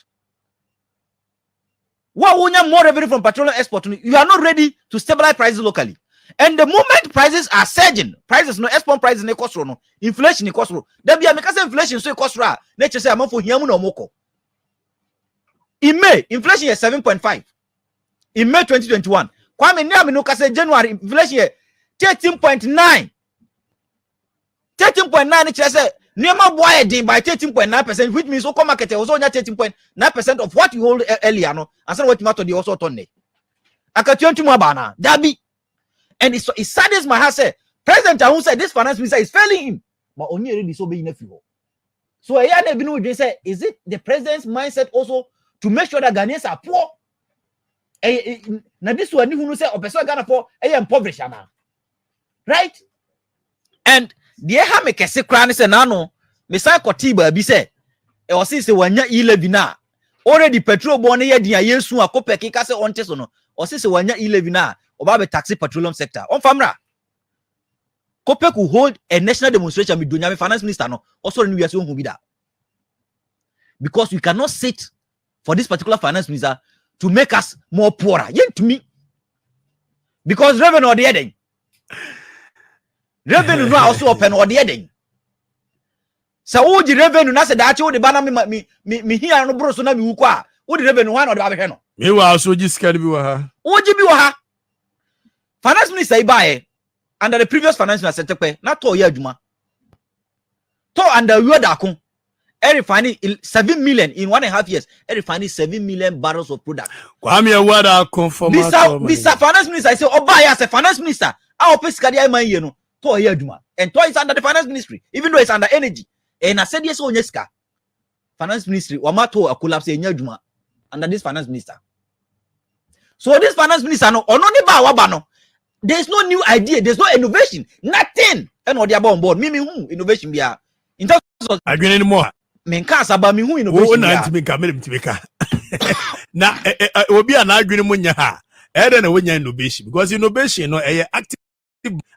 Why won't you more revenue from petroleum export? You are not ready to stabilize prices locally. And the moment prices are surging, prices no export prices ne cost no, inflation ne cost. There be a make inflation so cost ra. Nature say am for hiamu no moko. In May, inflation is 7.5. In May 2021, Kwame Nyame no kase January inflation is 13.9. 13.9 nature say Nema boy din by 13.9%, which means Oko market also only 13.9% of what you hold earlier no. And so what matter the also tonne. Akatuantu mabana. Dabi. And it saddens my heart say President who said this finance minister is failing him. But only already so being a so I had been say, is it the president's mindset also to make sure that Ghanaians are poor? Now this one who say person Ghana poor, impoverished now. Right? And the ha me kese kra ne se na no me sai kotiba bi se e o se wanya 11 na already petrol born here dia yesu akopeki ka se onte so no o se wanya 11 na oba be taxi petroleum sector on famra Kopek will hold a national demonstration with Dunyame finance minister no also in US who be that because we cannot sit for this particular finance minister to make us more poorer yet to me because revenue or the heading revenue no also open or the heading so who the revenue na say that you the bana me here no bro so na me wu kwa who the revenue one or the abehwe no me wa so ji sika bi wa ha oji bi wa ha finance minister ibae under the previous finance minister Tepe na to ye adwuma to under Yodakon refining 7 million in 1.5 years refining 7 million barrels of product Kwame Addo for bisa finance minister I say oba ya say finance minister a opesika dia man ye no to ye adwuma and to is under the finance ministry even though it's under energy and I said yes onye sika finance ministry wa ma to a collapse enya adwuma under this finance minister so this finance minister no ono ni ba wa ba no there's no new idea, there's no innovation, nothing. And what they are on board. Me who innovation be in terms of again anymore. Men cast about me who innovation. Na obi an agreement munya ha. Eden na wenya innovation because innovation no active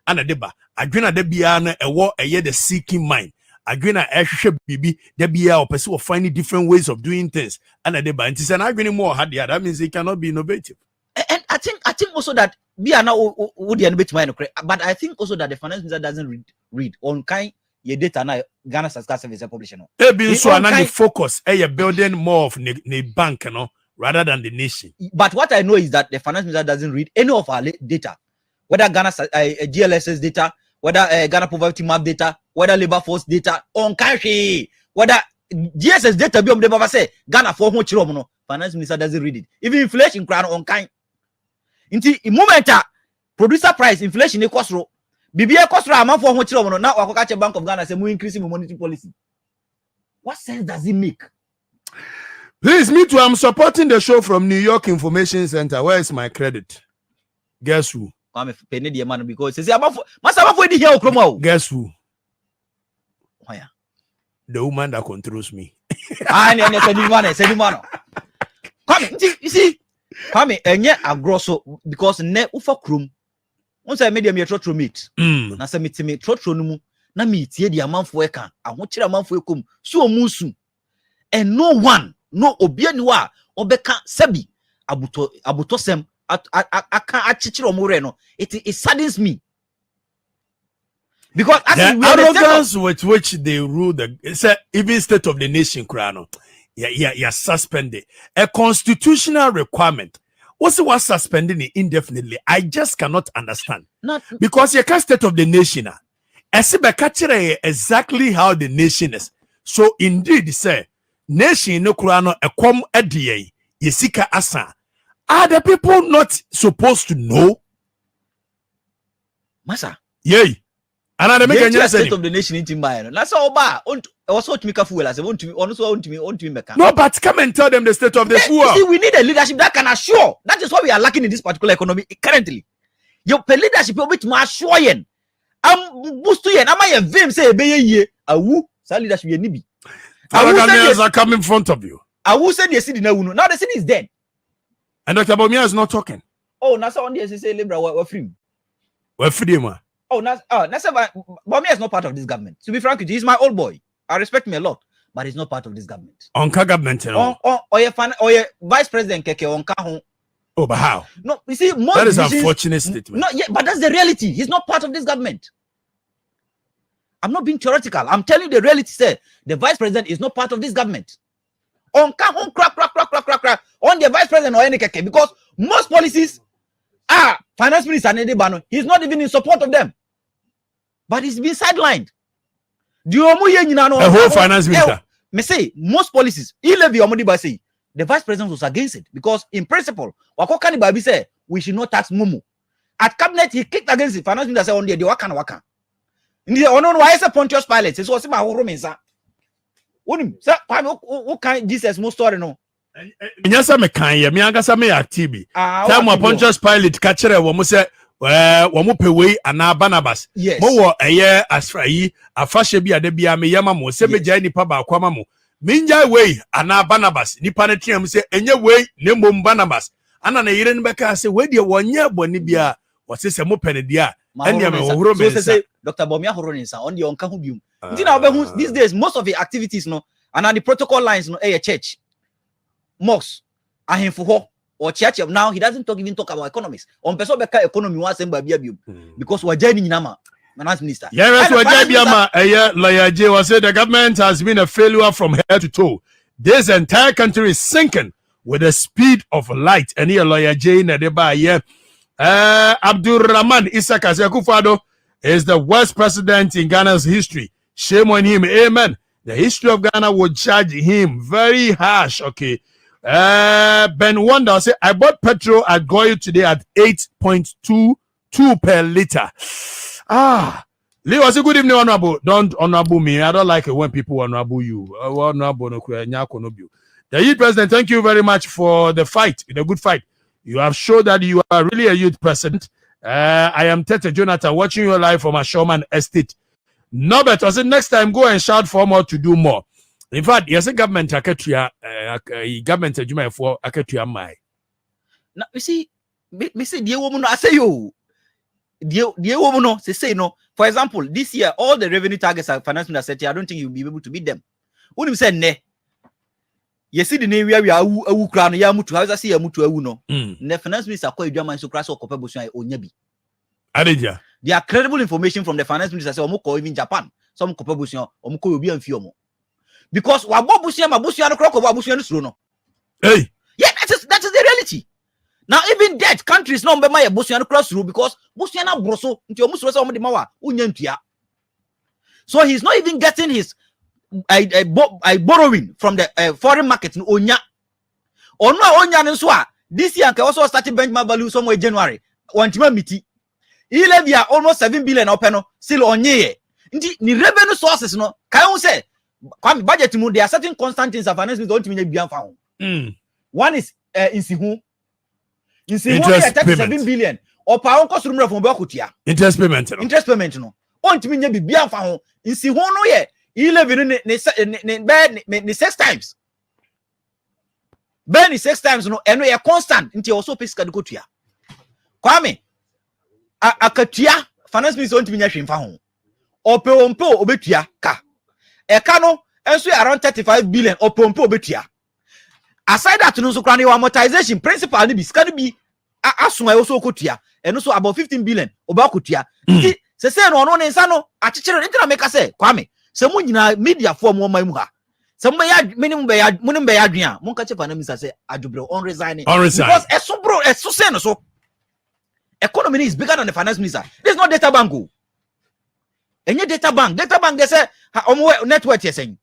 and a deba. Agreena de bia na ewo the seeking mind. Agreena ehwehwe bibi de bia or person will find different ways of doing things and a deba. And it's an agreement more hard that means it cannot be innovative. And I think also that but I think also that the finance minister doesn't read on kind your data now Ghana Statistical Service publishing. So the focus building more of the bank, rather than the nation. But what I know is that the finance minister doesn't read any of our data, whether Ghana GLSS data, whether Ghana poverty map data, whether labor force data, on country, whether GSS data be on say Ghana for no finance minister doesn't read it. Even inflation crown on kind. Inti momenta producer price inflation e kosro bibia kosro amanfo ho kire no na Okatakyie Bank of Ghana say mu increase monetary policy. What sense does it make? Please, me too, I'm supporting the show from New York Information Center. Where is my credit? Guess who? I'm paying the man because say amanfo di here okromo. Guess who? Why? The woman that controls me. Ah, say man. Come, you see Kwame enye agroso because ne ufa krom won say media me trotro meet na say metime trotro no mu na me tie di amanfo e kan ahokire amanfo ekom so omusu and no one no obi ani wa obeka sabi abutosem aka achichire omure no it saddens me because the arrogance with which they rule the even state of the nation crown. Yeah, suspended. A constitutional requirement. What's what suspending it indefinitely? I just cannot understand. Because you can't state of the nation. Exactly how the nation is. So indeed, say nation no kurano a come adie yesika asa. Are the people not supposed to know? Masa. Yay. And I make a state of the nation in Timbayan. That's all bad. Also to make a fool as I want to make. No, but come and tell them the state of the fool. See, we need a leadership that can assure. That is what we are lacking in this particular economy currently. Your leadership will be to assure yen. I'm boost yen. Am I a vim say be ye? Awu, sa leadership ye nibi. Are coming in front of you. Awu said the city now. Now the city is dead. And Dr. Bawumia is not talking. Oh, now so on the say Libra we're free. We're free, man. Oh, Bawumia is not part of this government. To be frank with you, he's my old boy. I respect me a lot, but he's not part of this government. On government, or your vice president Keke on Kahon. Oh, but how? No, you see, that is unfortunate statement. No, yeah, but that's the reality. He's not part of this government. I'm not being theoretical. I'm telling you the reality. Say the vice president is not part of this government. On Kahon crack. On the vice president or any Keke, because most policies are finance minister Nedebano. He's not even in support of them, but he's been sidelined. The whole finance minister. Me say most policies, the vice president was against it because in principle, Wakokani Babi said we should not tax Mumu. At cabinet, he kicked against it. Finance minister said on the waka. In the unknown, why is a Pontius Pilate? It was my whole mensa. What kind Jesus most story no? Yes, I'm a kind. Me angasa me activi. Time wa Pontius Pilate catcher womu say wamu pewe ana Barnabas. Yes. Mo wo eye asfra yi afahye bia de bia me yama mo se beja nipa ba kwa mo minja way ana Barnabas nipa ne tiam se enye way ne mom Barnabas ana na yire ne beka se we de wonye boni bia wose se mo pene dia ene me ohoro be say Dr. Bomia Horoninsa on the onka hu bium ntina obe these days most of the activities no and the protocol lines no a church mosque ahemfo ho or church now he doesn't even talk about economics on person beka economy wan sem ba bia bium because wajani nyina ma finance minister yes wajani ma lawyer J was said the government has been a failure from head to toe. This entire country is sinking with the speed of light. And here lawyer J na de ba Abdul Rahman Isaka Akuffo Addo is the worst president in Ghana's history. Shame on him. Amen. The history of Ghana would judge him very harsh. Okay. Ben Wonder say I bought petrol at Goyo today at 8.22 per liter. Leo, say good evening, honorable. Don't honorable me. I don't like it when people honorable you. Honorable no. The youth president, thank you very much for the fight, the good fight. You have showed that you are really a youth president. I am Tete Jonathan watching you live from a Showman Estate. Norbert, I said next time go and shout for more to do more. In fact, yes, government Akatua, government Juma for Akatua Mai. Now you see, me say dear woman, I say you, dear woman, no, say no. For example, this year all the revenue targets are finance minister set. I don't think you'll be able to beat them. When you say ne. You see the name where we are crown ya mutu how say ya mutu awu no the finance minister call Edwaman so crash okope bosun onya bi adeja there are credible information from the finance minister say omo call even Japan some okope bosun omo call obi amfi omo because wa bo bosun ma bosun no kroko bo bosun no suro no hey yeah that is the reality. Now even dead countries no be my bosun no cross through because bosun na broso nti omo suro say omo de ma wa onya ntua, so he's not even getting his I borrowing from the foreign market in Onya. Or no Onya Nenswa. This year can also start benchmark value somewhere January. Wantima miti. He levy almost 7 billion open still on ye. Ni revenue sources no. Can you say budget mu there are certain constant things of finance don't mean be found. One is Insihu. Insihu 37 billion. Or pound cost room from Bakutia. Interest payment. Interest payment no. Want me be found. Insihu no ye. 11 ni 6 times. Ben 6 times no eno ye constant nti also physical go tua. Kwame akatua finance minister on timinya hwemfa ho. Opompo obetua ka. Eka no enso around 35 billion opompo obetua. Aside that no so kra ne amortization principal ni bi ska no bi aso e also okotua. Eno so about 15 billion obakotua. Nti se se no no ne nsa no akekere nti na meka se Kwame some media form one my muha. Some minimum be adrian. Monka chefa na misa say adubro on resigning. Because so bro, so say no so. Economy is bigger than the finance minister. This is not data bank. Any data bank they say network yes saying.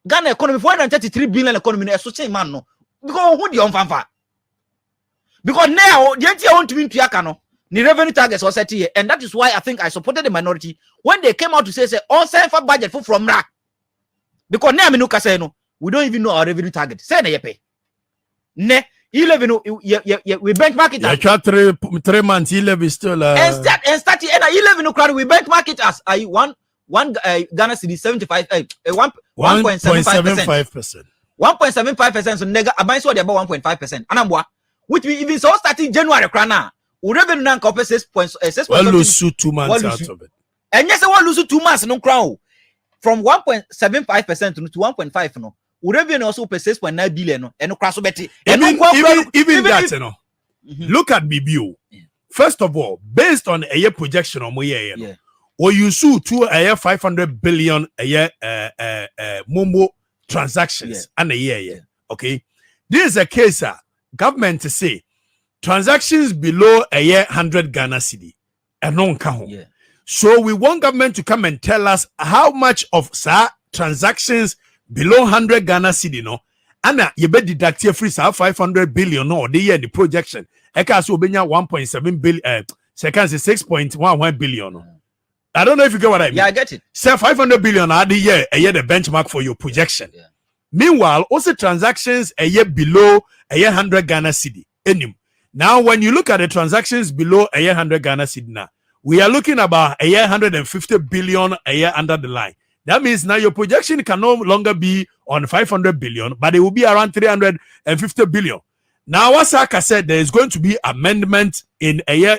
Ghana economy 433 billion economy so say man no. Because who the on fanfa. Because now the entire want to win to no. The revenue targets was set here, and that is why I think I supported the minority when they came out to say on send for budget from RA. Because now Minuka say no, we don't even know our revenue target. Say na yepe. Ne 11 we benchmark it as 3 months 11 is still and start and 11 crowd we benchmark it as one Ghana cedi 75 1.75%. 1.75% so nega aban so dey about 1.5%. Anambwa which we even so starting January crana. Revenue now compare 6.6. Well, lose 2 months out of it. And yes, I want lose 2 months no crown from 1.75% to 1.5 no. Revenue also pay 6.9 billion no. And no cross betty. Even that, you know. Look at BBO. First of all, based on a year projection on year, or you sue to a year 500 billion a year Momo transactions and a year. Okay, this is a case. Government to say. Transactions below a year 100 Ghana cedi and non count. So we want government to come and tell us how much of transactions below 100 Ghana cedi no. Anna you bet deduct free 500 billion no the year the projection. Eka so benya 1.7 billion seconds is 6.11 billion no. I don't know if you get what I mean. Yeah, I get it. Say 500 billion are the year a year the benchmark for your projection. Meanwhile, also transactions a year below a year 100 Ghana cedi. Now, when you look at the transactions below a year 100 Ghana cedi now, we are looking about a year 150 billion a year under the line. That means now your projection can no longer be on 500 billion, but it will be around 350 billion. Now, what Saka said, there is going to be amendment in a year.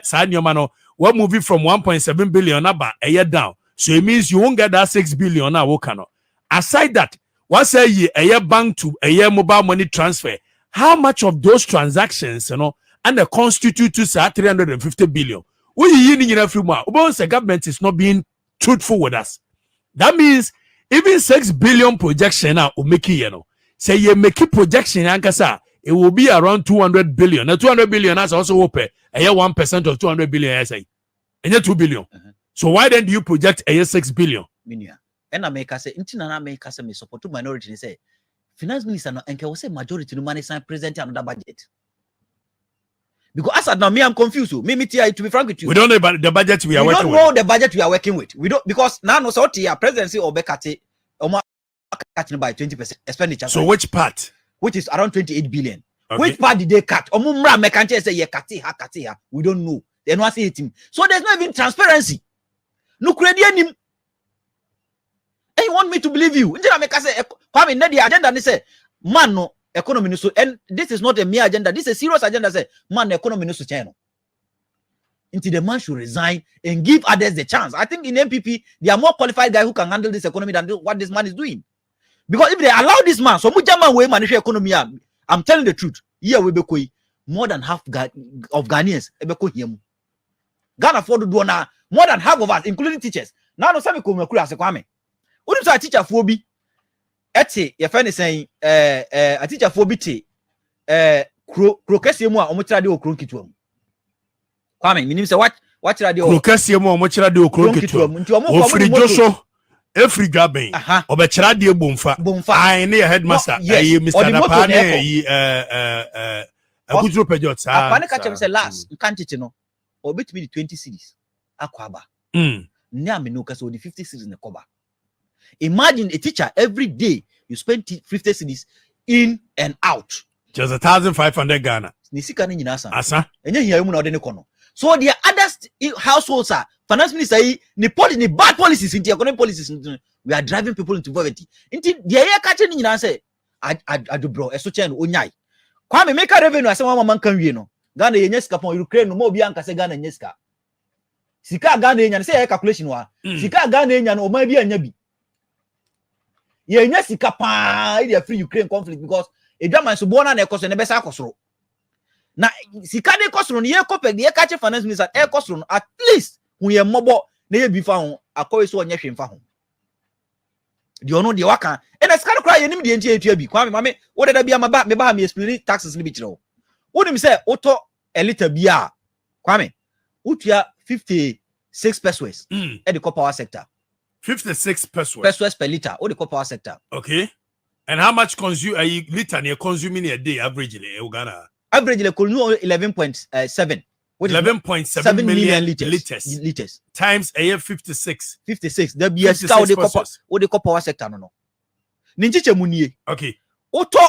We're moving from 1.7 billion about a year down. So it means you won't get that 6 billion now. Aside that, what's a year bank to a year mobile money transfer? How much of those transactions, and the constitute to 350 billion? The government is not being truthful with us. That means even 6 billion projection now will make it, say you make a projection, it will be around 200 billion. Now 200 billion has also open a year 1% of 200 billion SA. And yet 2 billion. So why then do you project a year 6 billion? And I make us say, Intina make us a support to minority say, finance minister no and can say majority no money sign present another budget. Because as now me, I'm confused. To be frank with you, we don't know about the budget we are working with. We don't know the budget we are working with. We don't, because now no sorty presidency or Bekati cutting by 20% expenditure. So which part? Which is around 28 billion. Okay. Which part did they cut? Omumra mekanche say ye kati. We don't know. They no say it. So there's not even transparency. No credit him. And you want me to believe you? Instead of make us say, Kwame, the agenda they say, man no economy no so, and this is not a mere agenda. This is a serious agenda. Say, man, the economy no so channel. Until the man should resign and give others the chance. I think in MPP, there are more qualified guys who can handle this economy than what this man is doing. Because if they allow this man, so much man will manage economy. I'm telling the truth. Here we be more than half of Ghanaians. Ghana for the do now more than half of us, including teachers. Now no sami ko mekura se Kwame. Wouldn't say a teacher for be. Eti your friend is saying a teacher for biti krokesi mu a omochira de okron kitwa mu. Kwame, minim say what radio krokesi mu omochira de okron kitwa. Ofri Joshua every gaben obechira de bomfa. I ne headmaster Mr. Napane Akudro Pejot sa. Apane ka chem say last nkanchichi no obetumi 20 cities akwaba. Nya me no ka so the 50 cities in the cover. Imagine a teacher every day you spend 50 cities in and out. Just 1,500 Ghana. Nisika ni nyina san. Asa. Enye hiya mu na ode ne kono. So the other households are finance minister ni bad policies in the economic policies. We are driving people into poverty. Inti the year catch ni nyina say ado bro eso chen onyai. Kwame make revenue ase one man kan wie no. Ghana yenye sika pon Ukraine no mo obi anka se Ghana yenye sika. Sika Ghana enya say calculation wa. Sika Ghana enya no o ma bi anya bi. Yenye sika pa e free Ukraine conflict because e dama so bona na ekoso ne besa akosoro. Na sika de kosoro ne ye kopek de ye catch finance minister e kosoro no at least hu ye mobo na ye bi fa ho akowe so onye hwe mfa ho. De ono de waka e na sika kra ye nim de entie etua bi Kwame mame wo de da bia maba me ba ha me explain taxes ni bi kire wo. Wo nim say oto a liter bia Kwame utua 56 pesos e de power sector. 56 pesos. Pesos per liter. Or the power sector. Okay. And how much consume a liter you're consuming a day averagely in Ghana? Averagely, 11.7. 11.7 million liters. Times a year 56. 56. The BS or the power sector no. Ninjiche munie. Okay. Oto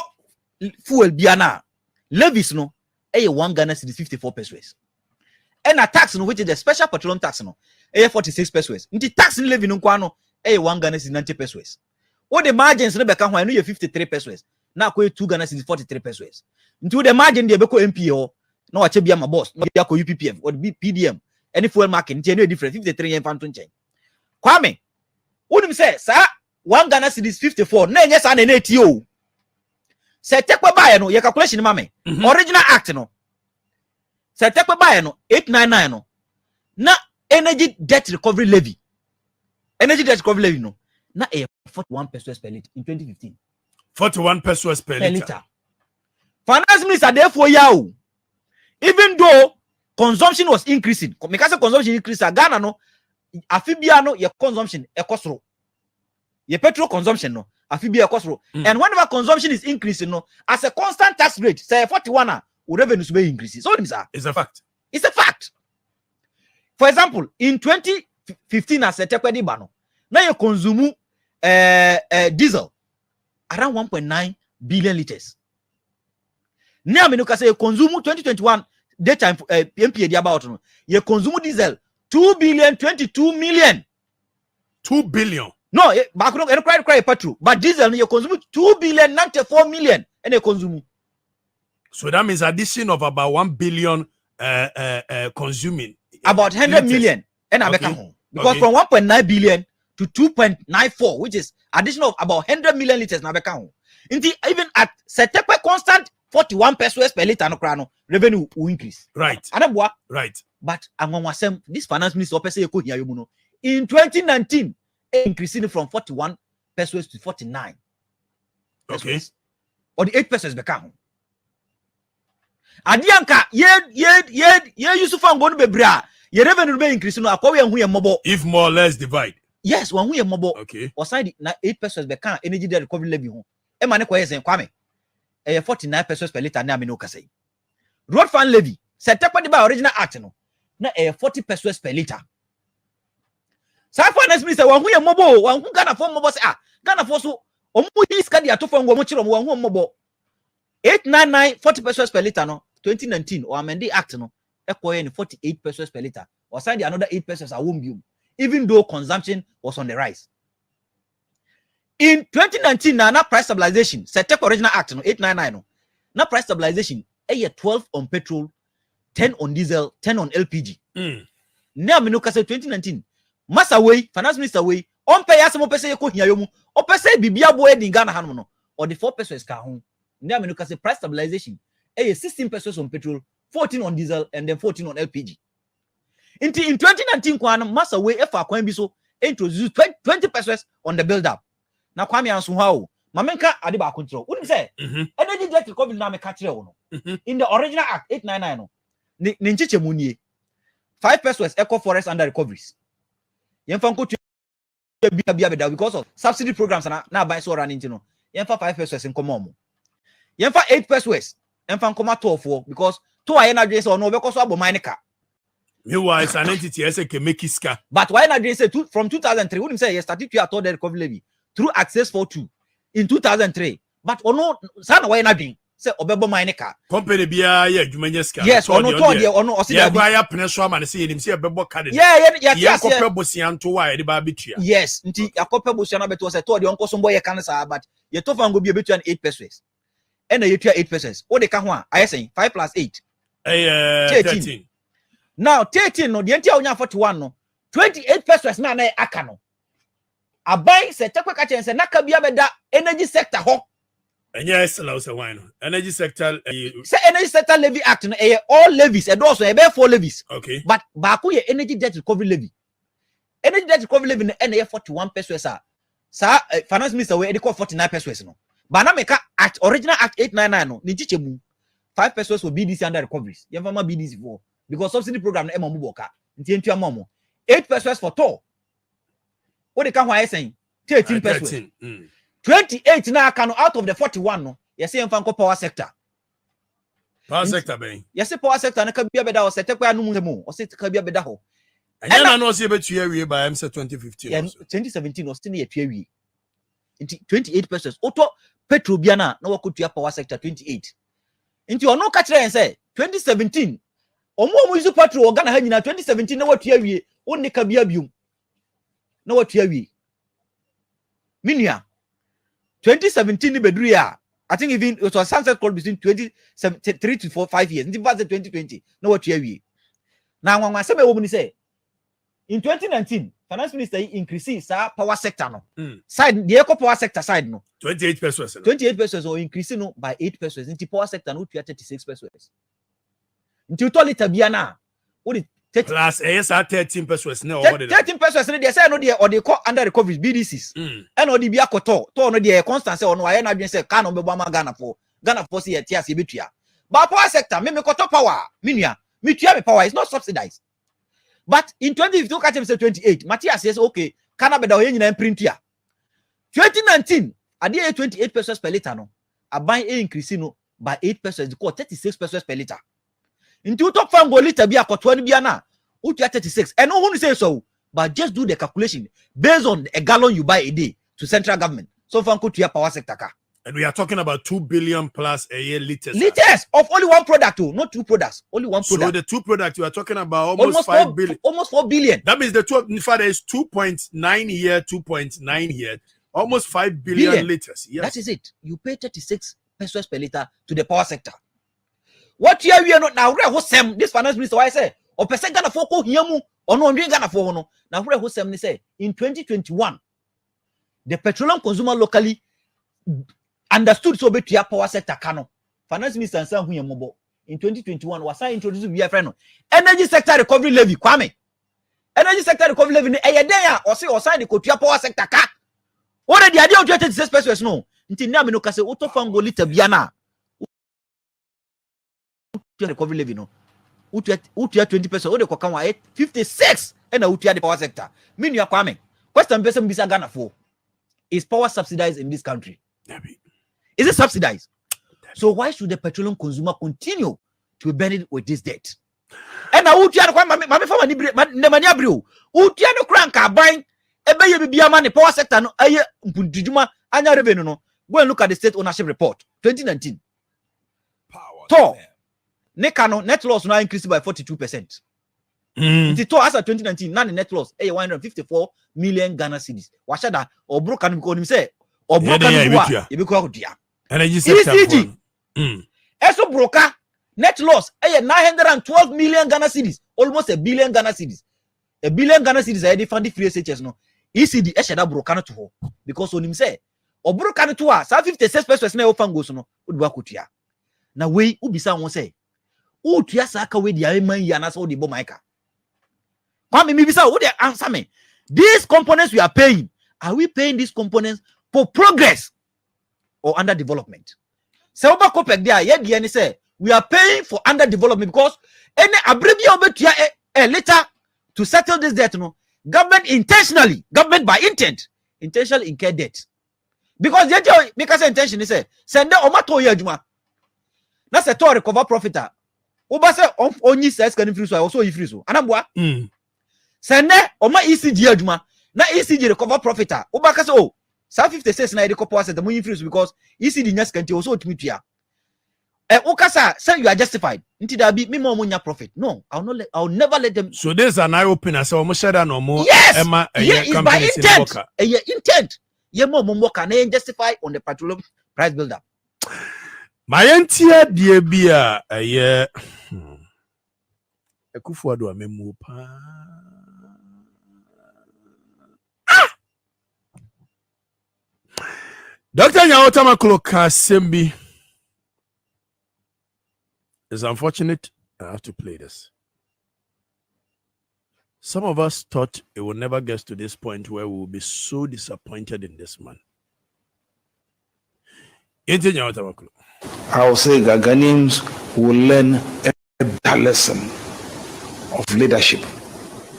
fuel biana. Levies no. 1 Ghana cedi 54 pesos. And a tax no, which is the special petroleum tax no. 46 pesos. Nti tax ni levy no kwa no 1 Ghana cedi 90 pesos. What the margins no beka ho no 53 pesos. Na ko 2 Ghana cedi 43 pesos. Nti the margin dey beko MPO na wa che bia ma boss na bia ko UPPF or PDM any fuel market nti no different 53 yen fan to nchen. Kwame wonim say sa 1 Ghana cedi 54 na enye sa na eti o. Se tekwa bae no ye calculation ma me. Original act no. Se tekwa bae no 899 no. Na energy debt recovery levy. Energy debt recovery levy no. Na 41 pesos per liter in 2015. 41 pesos per liter. Finance minister therefore yaw. Even though consumption was increasing, because consumption increased, Ghana no afibia no your consumption ekosro. Your petrol consumption no afibia ekosro. And whenever consumption is increasing no as a constant tax rate, say 41 revenue be increasing. So it's a fact. It's a fact. For example, in 2015 as a tekwedi bano, now you consume diesel around 1.9 billion liters. Now me no ka say you consume 2021 daytime MPA di about no. You consume diesel 2 billion 22 million. 2 billion. No, back no cry petrol, but diesel you consume 2 billion 94 million and you consume. So that means addition of about 1 billion consuming. About 100 million and okay. Because from 1.9 billion to 2.94, which is addition of about 100 million liters na beka ho. Even at Setepe constant 41 pesos per liter no krano, revenue will increase. Right. Right. But this finance minister in 2019 increasing from 41 pesos to 49 pesos. Okay. Or the 8 pesos beka. Adianka ye Yusufa ngonu bebra ye revenue be increase no akwa we hu ye mobo if more or less divide. Yes, one hu ye mobo. Okay. Or side na 8 pesos beka energy debt recovery levy ho. E ma ne kwa yesen kwame. 49 pesos per liter na me no kase. Road fund levy set up by original act no. Na 40 pesos per liter. Sa finance minister one hu ye mobo, one hu Ghana for mobo say Ghana for so omu iska dia to for ngo chiro one hu mobo. 899 40 pesos per liter no 2019 or amended act no equal 48 pesos per liter or signed another 8 pesos at womb even though consumption was on the rise. In 2019 na price stabilization set up original act no 899 no na price stabilization 12 on petrol, 10 on diesel, 10 on LPG. Now me no kase 2019 massa way finance minister way on pay asemo pese ye ko hia yo mu o pese bibia bo e dinga na hanom no or the 4 pesos ka ho. Now me no kase price stabilization 16 pesos on petrol, 14 on diesel, and then 14 on LPG. In 2019, Kwan massa way if I can be so introduce 20 pesos on the build up. Now Kwame Ansu how Mamenka Adiba control. Wouldn't say energy debt recovery na me catch no. In the original act 899 no. Ninchiche munye 5 pesos eco forest under recoveries. Yemfanko to because of subsidy programs na buy so running no. Yemfa 5 pesos in common. Yemfa 8 pesos. And from come to for because to I na dress or no because of mine car. Meanwhile, it's an entity as a Kemekisca. But why not dress from 2003? Wouldn't say yes, started to have told the recovery levy through access for 2 in 2003. But or no, son, why not doing? Say Obebo mine car. Company Bia, yeah, Jumanesca. Yes, or no, or no, or see, I Peninsula and see him see a bebo card. Yeah, Bosian to why the Barbitria. Yes, until a couple Bosiana bet was a told the uncle some boy cancer, but your tough go be a bit 8 pesos. And you 8 pesos. What they can want? I say 5 plus 8. 13. Now 13 no the entire 41 no 28 pesos na na akano. Abai se tekwe ka chen se na ka bia beda energy sector ho. And yes, allow say why no. Energy sector say energy sector levy act no all levies and also e be 4 levies. Okay. But baako ye energy debt recovery levy. Energy debt recovery levy na 41 pesos sa finance minister we e call 49 pesos no. But now make at original act 899 no ni chiche mu 5 pesos for BDC under recoveries. Yem fama BDC for because subsidy program na emamu boka. Nti entua momo. 8 pesos for toll. What they can why saying 13 pesos. 28 na akano out of the 41 no. You say yem power sector. Power sector ben. You say power sector na ka bia beda o setekwa anu mu o se ka bia beda ho. And na no say betua wie by MC 2015. Yeah, 2017 was still year wie. 28 pesos. Auto petrol biana na wakutua power sector 28. Inti ono ka kire say 2017 omo use petrol Ghana ha nyina 2017 na watua wie wonni ka bia bium. Na watua wie. Minia 2017 ni bedru ya I think even it was sunset call between 3 to 5 years. Inti verse 2020 na watua wie. Na nwanwa se be wo ni say in 2019 finance minister increase power sector no side the eco power sector side no 28 pesos 28 pesos or increasing no by 8 pesos into power sector no 36 pesos into total bia na what it plus 13 pesos na 13 pesos they say no there or they call under recoveries BDCs and or the bia koto to no there constant say no na dwen say can no be ma Ghana for say tia say betua but power sector me koto power minua me tua me power is not subsidized. But in 2015, catch him say 28. Matthias says, okay, Canada or any print here. 2019, I did 28 pesos per liter. No, I buy a increasing by 8 pesos. It's called 36 pesos per liter. In two top fan go liter be a 20 biana, 36. And no one say so, but just do the calculation based on a gallon you buy a day to central government. So fan could to your power sector car. And we are talking about 2 billion plus a year liters. Liters of only one product, too, not two products, only one product. So the two products you are talking about almost 5 billion. Almost 4 billion. That means the two, in fact, there is 2.9 here, 2.9 here, almost 5 billion liters. Yes. That is it. You pay 36 pesos per liter to the power sector. What year we are not now? This finance minister, why I say, or percent Ghana for Hiamu, or no Ghana for no. Now, where was say in 2021, the petroleum consumer locally understood so better your power sector cano. Finance minister and Sam Huyamobo in 2021 was I introduced via friend. Energy sector recovery levy, Kwame. Energy sector recovery levy, a day or say or sign the Kotia power sector car. What are the idea of 36 pesos? No, until now, no case auto fango liter biana. Recovery levy no. Utia 20 pesos, or the Kokawa 56 and a Utia the power sector. Mean you are Kwame. Question person bisa Ghana for is power subsidized in this country? Is it subsidized? So why should the petroleum consumer continue to be burdened with this debt? And now Utia the Mami for money bro. Utia the crank buying a bay money power sector no aye mpundijuma anya revenue no. Go and look at the state ownership report 2019. Power. Nekano net loss now increased by 42%. Until as of 2019, now the net loss 154 million Ghana cedis. Washada or broken because him say or broken energy sector. Eso broker net loss 912 million Ghana cedis, almost a billion Ghana cedis. A billion Ghana cedis are different free SHS no. ECD eshada broker to ho because on him say or broker to us 56 pesos na ofangos no udwa kutia. Na we ubisa won say utia saka we dia man yana so de bomaika. Kwame mibisa wo dey answer me. These components we are paying, are we paying these components for progress or under development? So over copec there, yeah, say we are paying for under development because any abbreviation later to settle this debt, no government intentionally, government by intentionally incur debt because because intention is say send the omato yajuma. That's a to recover profit. Oba say only says can free so also free so. Anabwa. Send oma ECG aduma. Na ECG recover profit. Oba ka say oh, 56 na recover asset the money free so because ECG nyas kan ti also otumi tua. Okasa say you are justified. Nti da bi me mo nya profit. No, I'll never let them. So this is an eye opener. So almost share no more. Yes, it's by intent. Intent. Ye mo worker na justify on the petroleum price build up. My entire dear beer Akuffo Addo amemu pa. Dr. Nyawota Makloka Sembi. It's unfortunate I have to play this. Some of us thought it will never get to this point where we will be so disappointed in this man. I will say that Ghanaians will learn a better lesson of leadership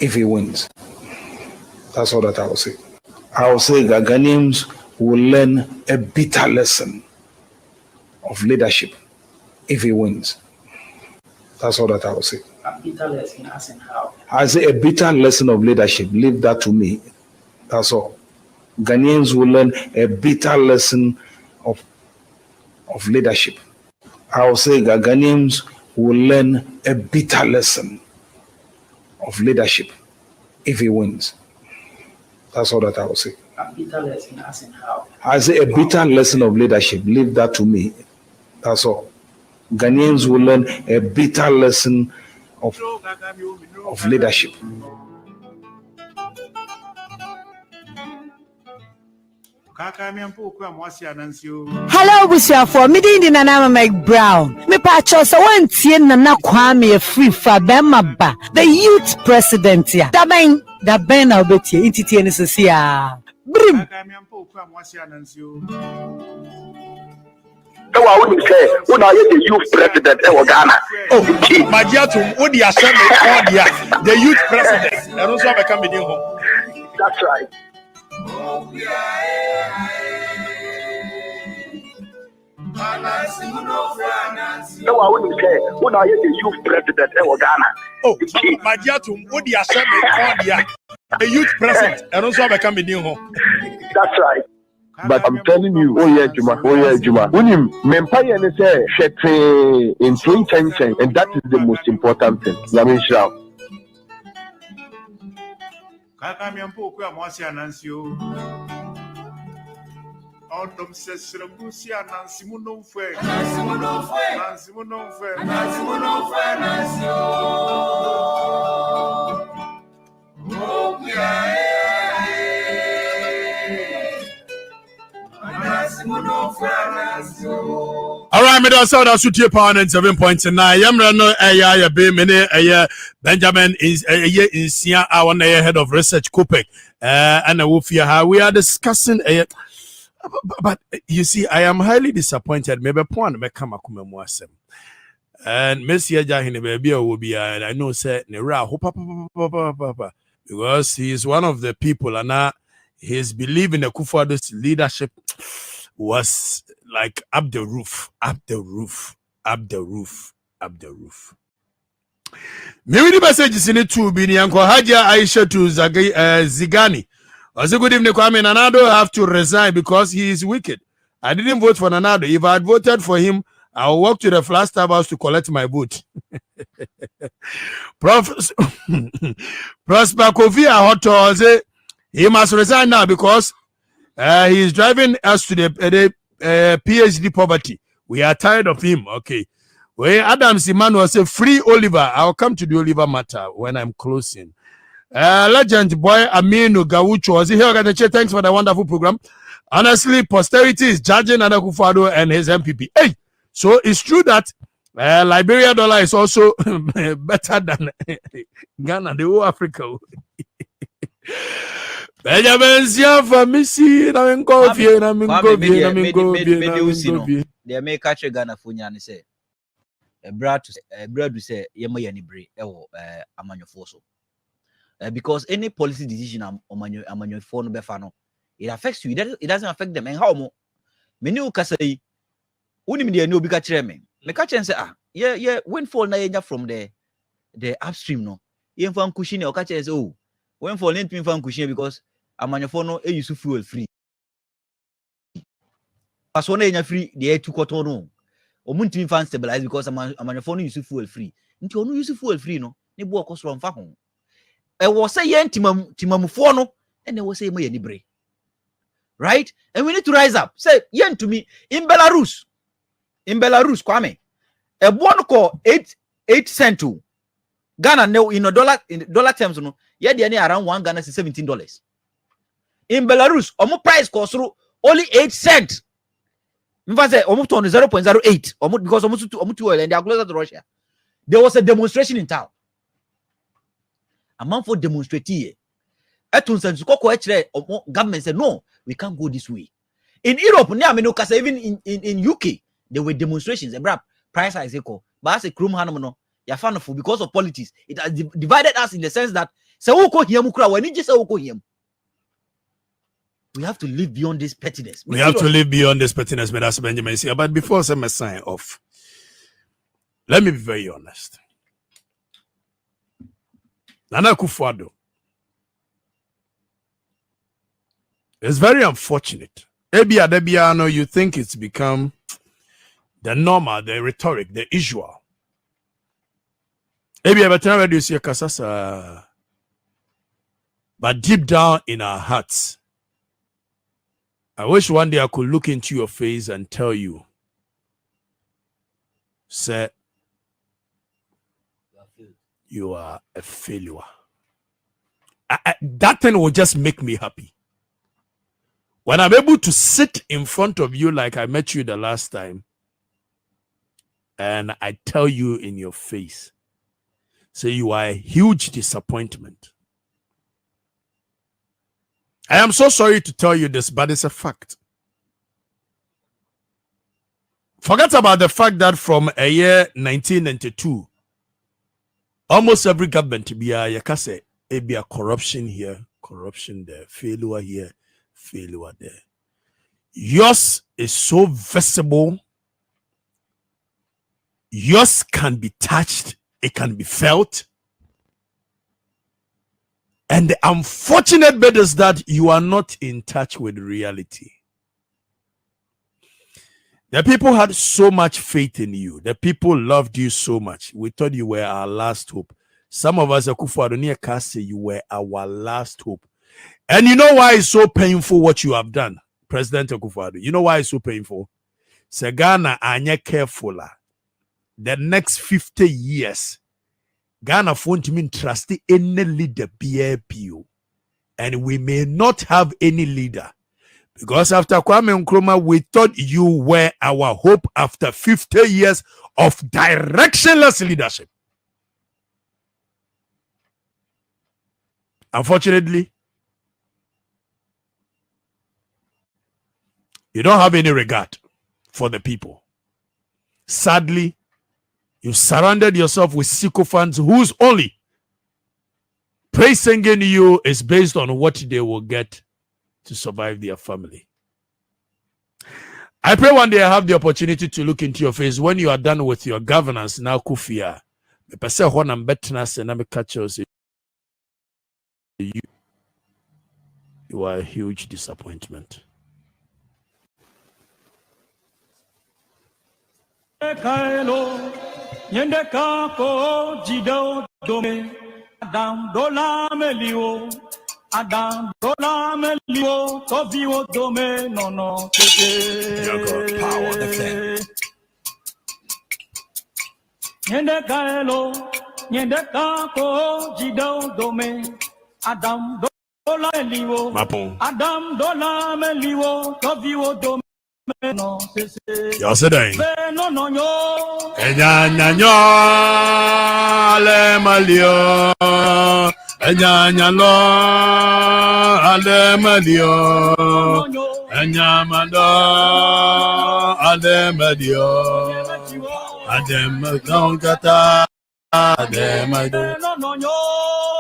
if he wins. That's all that I will say. I will say that Ghanaians will learn a bitter lesson of leadership if he wins. That's all that I will say. A bitter lesson, as in how? I say a bitter lesson of leadership. Leave that to me. That's all. Ghanaians will learn a bitter lesson of leadership. I will say that Ghanaians will learn a bitter lesson of leadership if he wins. That's all that I will say. A bitter lesson, as in how? I say a bitter lesson of leadership. Leave that to me. That's all. Ghanaians will learn a bitter lesson of leadership. Hello, Busiafo. Midi ndi Nana Mike Brown. Me pa chosa wantie Nana Akuffo Afrifa bemaba. The youth president ya. Da ben na obetie intiti ene sosia. Brim. I wouldn't say when I the youth president of Ghana. Oh, Majiatu, what the assembly the youth president. I don't have a comedy home. That's right. No, I wouldn't say when I the youth president of Ghana. Oh, Majiatu, what the assembly the youth president. I don't have a comedy home. That's right. But I'm telling you, oh yeah, Juma. Unim, Mempire say shete in 2010, and that is the most important thing. Yamin Shao. All right, me don't sound as your pound and 7.9. Yamra no aya be mene Benjamin is in Sia, our head of research Kopek and a Wufia. How we are discussing but you see, I am highly disappointed. Maybe point me come akumemwasem. And Messi Jahine baby will be I know say Nera because he is one of the people and his belief in Akuffo Addo's leadership was like up the roof. Maybe the message is in it too. Bini Yanko Haja Aisha to Zigani. I said, good evening, Kwame. Nanado have to resign because he is wicked. I didn't vote for Nanado. If I had voted for him, I will walk to the Flagstaff House to collect my vote. Prosper Kofi Ahoto say he must resign now because he is driving us to the PhD poverty. We are tired of him. Okay. Where Adams Emmanuel say free Oliver. I'll come to the Oliver matter when I'm closing. Legend boy Aminu Gawucho was here. Thanks for the wonderful program. Honestly, posterity is judging Akuffo Addo and his MPP. Hey, so it's true that Liberia dollar is also better than Ghana, the whole Africa. Benjamin Siafa Missy, I'm going to they may catch a Ghana Funyani say. A brad to say, Yamaya Nibre, Amanyo Foso. Because any policy decision on your phone befano, it affects you. It doesn't affect them. And how more? Many who can say, Unimedia no bigger chairman. Me catch and say, yeah, windfall na from the upstream no. Yen fan kushine or catch and say, oh, windfall ain't me fan kushine because Amanyofono e use fuel free. Pasone enya free the air to kotono. Omunti fan stabilize because Amanyofono use fuel free. Nti onu use fuel free no. Ne bo okosro mfa ho. E wo say yen timamufo no and they will say me nibre. Right? And we need to rise up. Say yen to me in Belarus, Kwame. A one call 8 cent to Ghana no in dollar terms no. Yeah, they around 1 Ghana is $17. In Belarus, price cost through only 8 cents. In fact, almost on 0.08. Because almost too oil and they are closer to Russia. There was a demonstration in town. A month for demonstrating. Government said, no, we can't go this way. In Europe, even in UK, there were demonstrations. Price is equal. But as a crum hanamo, you're fan of because of politics. It has divided us in the sense that we have to live beyond this pettiness. We have to live beyond this pettiness, Mr. Benjamin. But before I sign off, let me be very honest. Akuffo Addo. It's very unfortunate. Ebiadebiano, you think it's become the normal, the rhetoric, the usual. But deep down in our hearts, I wish one day I could look into your face and tell you, sir, you are a failure. That thing will just make me happy. When I'm able to sit in front of you like I met you the last time, and I tell you in your face, say you are a huge disappointment. I am so sorry to tell you this, but it's a fact. Forget about the fact that from a year 1992, almost every government be a corruption here, corruption there, failure here, failure there. Yours is so visible. Yours can be touched. It can be felt. And the unfortunate bit is that you are not in touch with reality. The people had so much faith in you. The people loved you so much. We thought you were our last hope. Some of us, Akuffo Addo, near say you were our last hope. And you know why it's so painful what you have done, President Akuffo Addo? You know why it's so painful? Ghana anya careful. The next 50 years, Ghana won't mean trust any leader BAPO. And we may not have any leader. Because after Kwame Nkrumah, we thought you were our hope after 50 years of directionless leadership. Unfortunately, you don't have any regard for the people. Sadly, you surrounded yourself with sycophants whose only praising you is based on what they will get to survive their family. I pray one day I have the opportunity to look into your face when you are done with your governance. Now, Kufia, you are a huge disappointment. Adam dola melio tovio dome no tete. Power defend. Nyende kaelo nyende kako jido dome. Adam dola melio. Adam dola melio tovio dome no tete. Y'all sit down. No no yo. Enya le malio. Enya lo ale malio. Enya mando ale malio. Adem don kata adem do.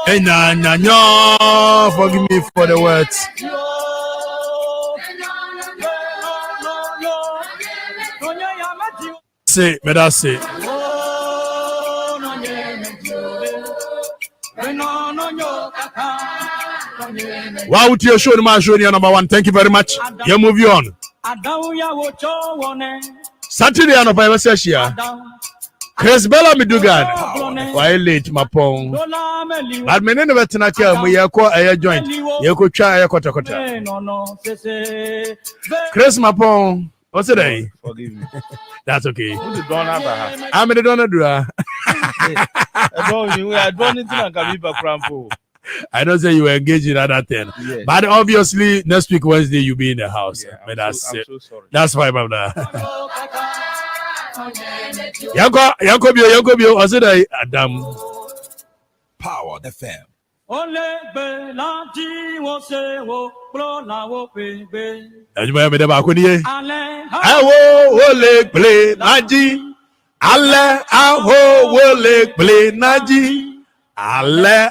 Enya forgive me for the words. Say, may I say? Wow, with your show, my show, number one. Thank you very much. You move on. Saturday, I'm a session. Chris Bella Midugan. Why late, my pong? But me never tonight. We are called a joint. You could try a quarter. Chris, my pong. What's the day? Forgive me. That's okay. I'm the donor. I don't say you were engaged in other thing. Yes. But obviously, next week, Wednesday, you'll be in the house. Yeah, I'm so sorry. That's why, brother. Yankobio, I said, Adam. Power the fam. Ale aho wole play naji. Ale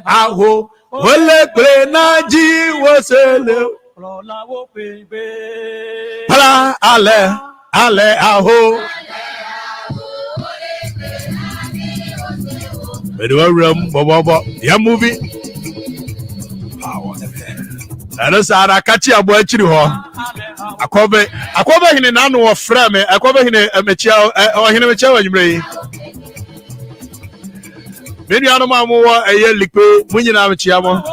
aho wole play naji wasele. Pala ale aho. Bedouin bobo ya movie. Power the fam. That's a catchy abo chiri ho. Akobe hine nanu wo frame. Akobe hine mechia o hine mechia wanyumre. Many animal more a year liquid when you have Chiamo.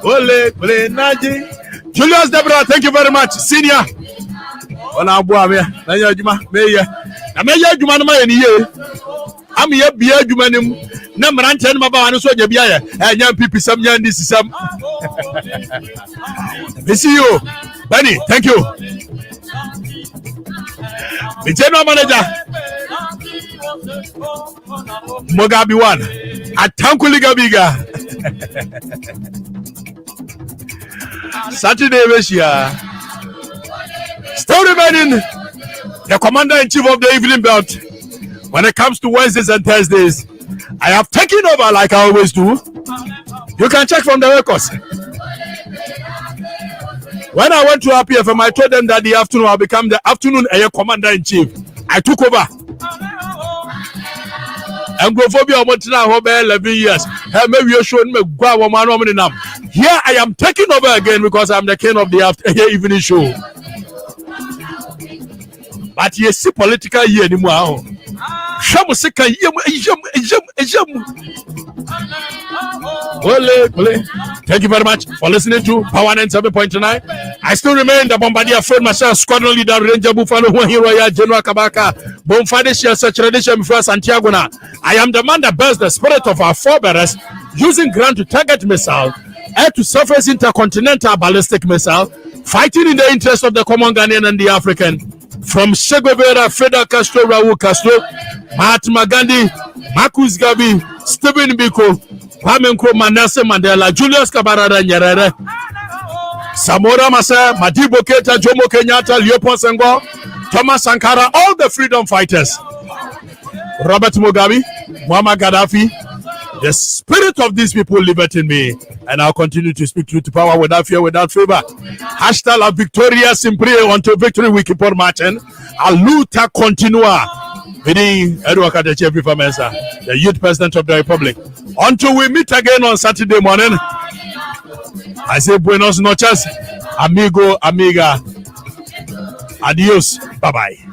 Ole, play Naji. Julius Deborah, thank you very much. Senior. On our boy, Mayor Juma, Mayor. I may have Juma in a year. I'm here, be a Jumanum. Number 10 about and so you be and young people, some young, this is some. I see you, Benny. Thank you. The general manager. Mogabi one. Atankuliga biga. Saturday Russia. Still remaining the commander-in-chief of the evening belt. When it comes to Wednesdays and Thursdays, I have taken over like I always do. You can check from the records. When I went to RPFM, I told them that the afternoon I'll become the afternoon commander-in-chief. I took over. Anglophobia over 11 years. Maybe you showed me here I am taking over again because I'm the king of the evening show. But you see political year anymore. Thank you very much for listening to Power 97.9. I still remain the Bombardier Fred Marshal Squadron Leader Ranger Buffalo Hero General Kabaka Bonfadeshia Tradition before Santiago. I am the man that bears the spirit of our forebears, using ground to target missile, air to surface intercontinental ballistic missile, fighting in the interest of the common Ghanaian and the African. From Che Guevara, Fidel Castro, Raul Castro, Mahatma Gandhi, Marcus Garvey, Stephen Biko, Kwame Nkrumah, Nelson Mandela, Julius Kabara Nyerere, Samora Masa, Madibo Keita, Jomo Kenyatta, Leopold Senghor, Thomas Sankara, all the freedom fighters, Robert Mugabe, Muammar Gaddafi. The spirit of these people liveth in me, and I'll continue to speak truth to power without fear, without favor. Hashtag la victoria simply until victory we keep on marching. A luta continua. Meaning Okatakyie Afrifa, the youth president of the republic. Until we meet again on Saturday morning, I say buenos noches, amigo, amiga. Adios. Bye-bye.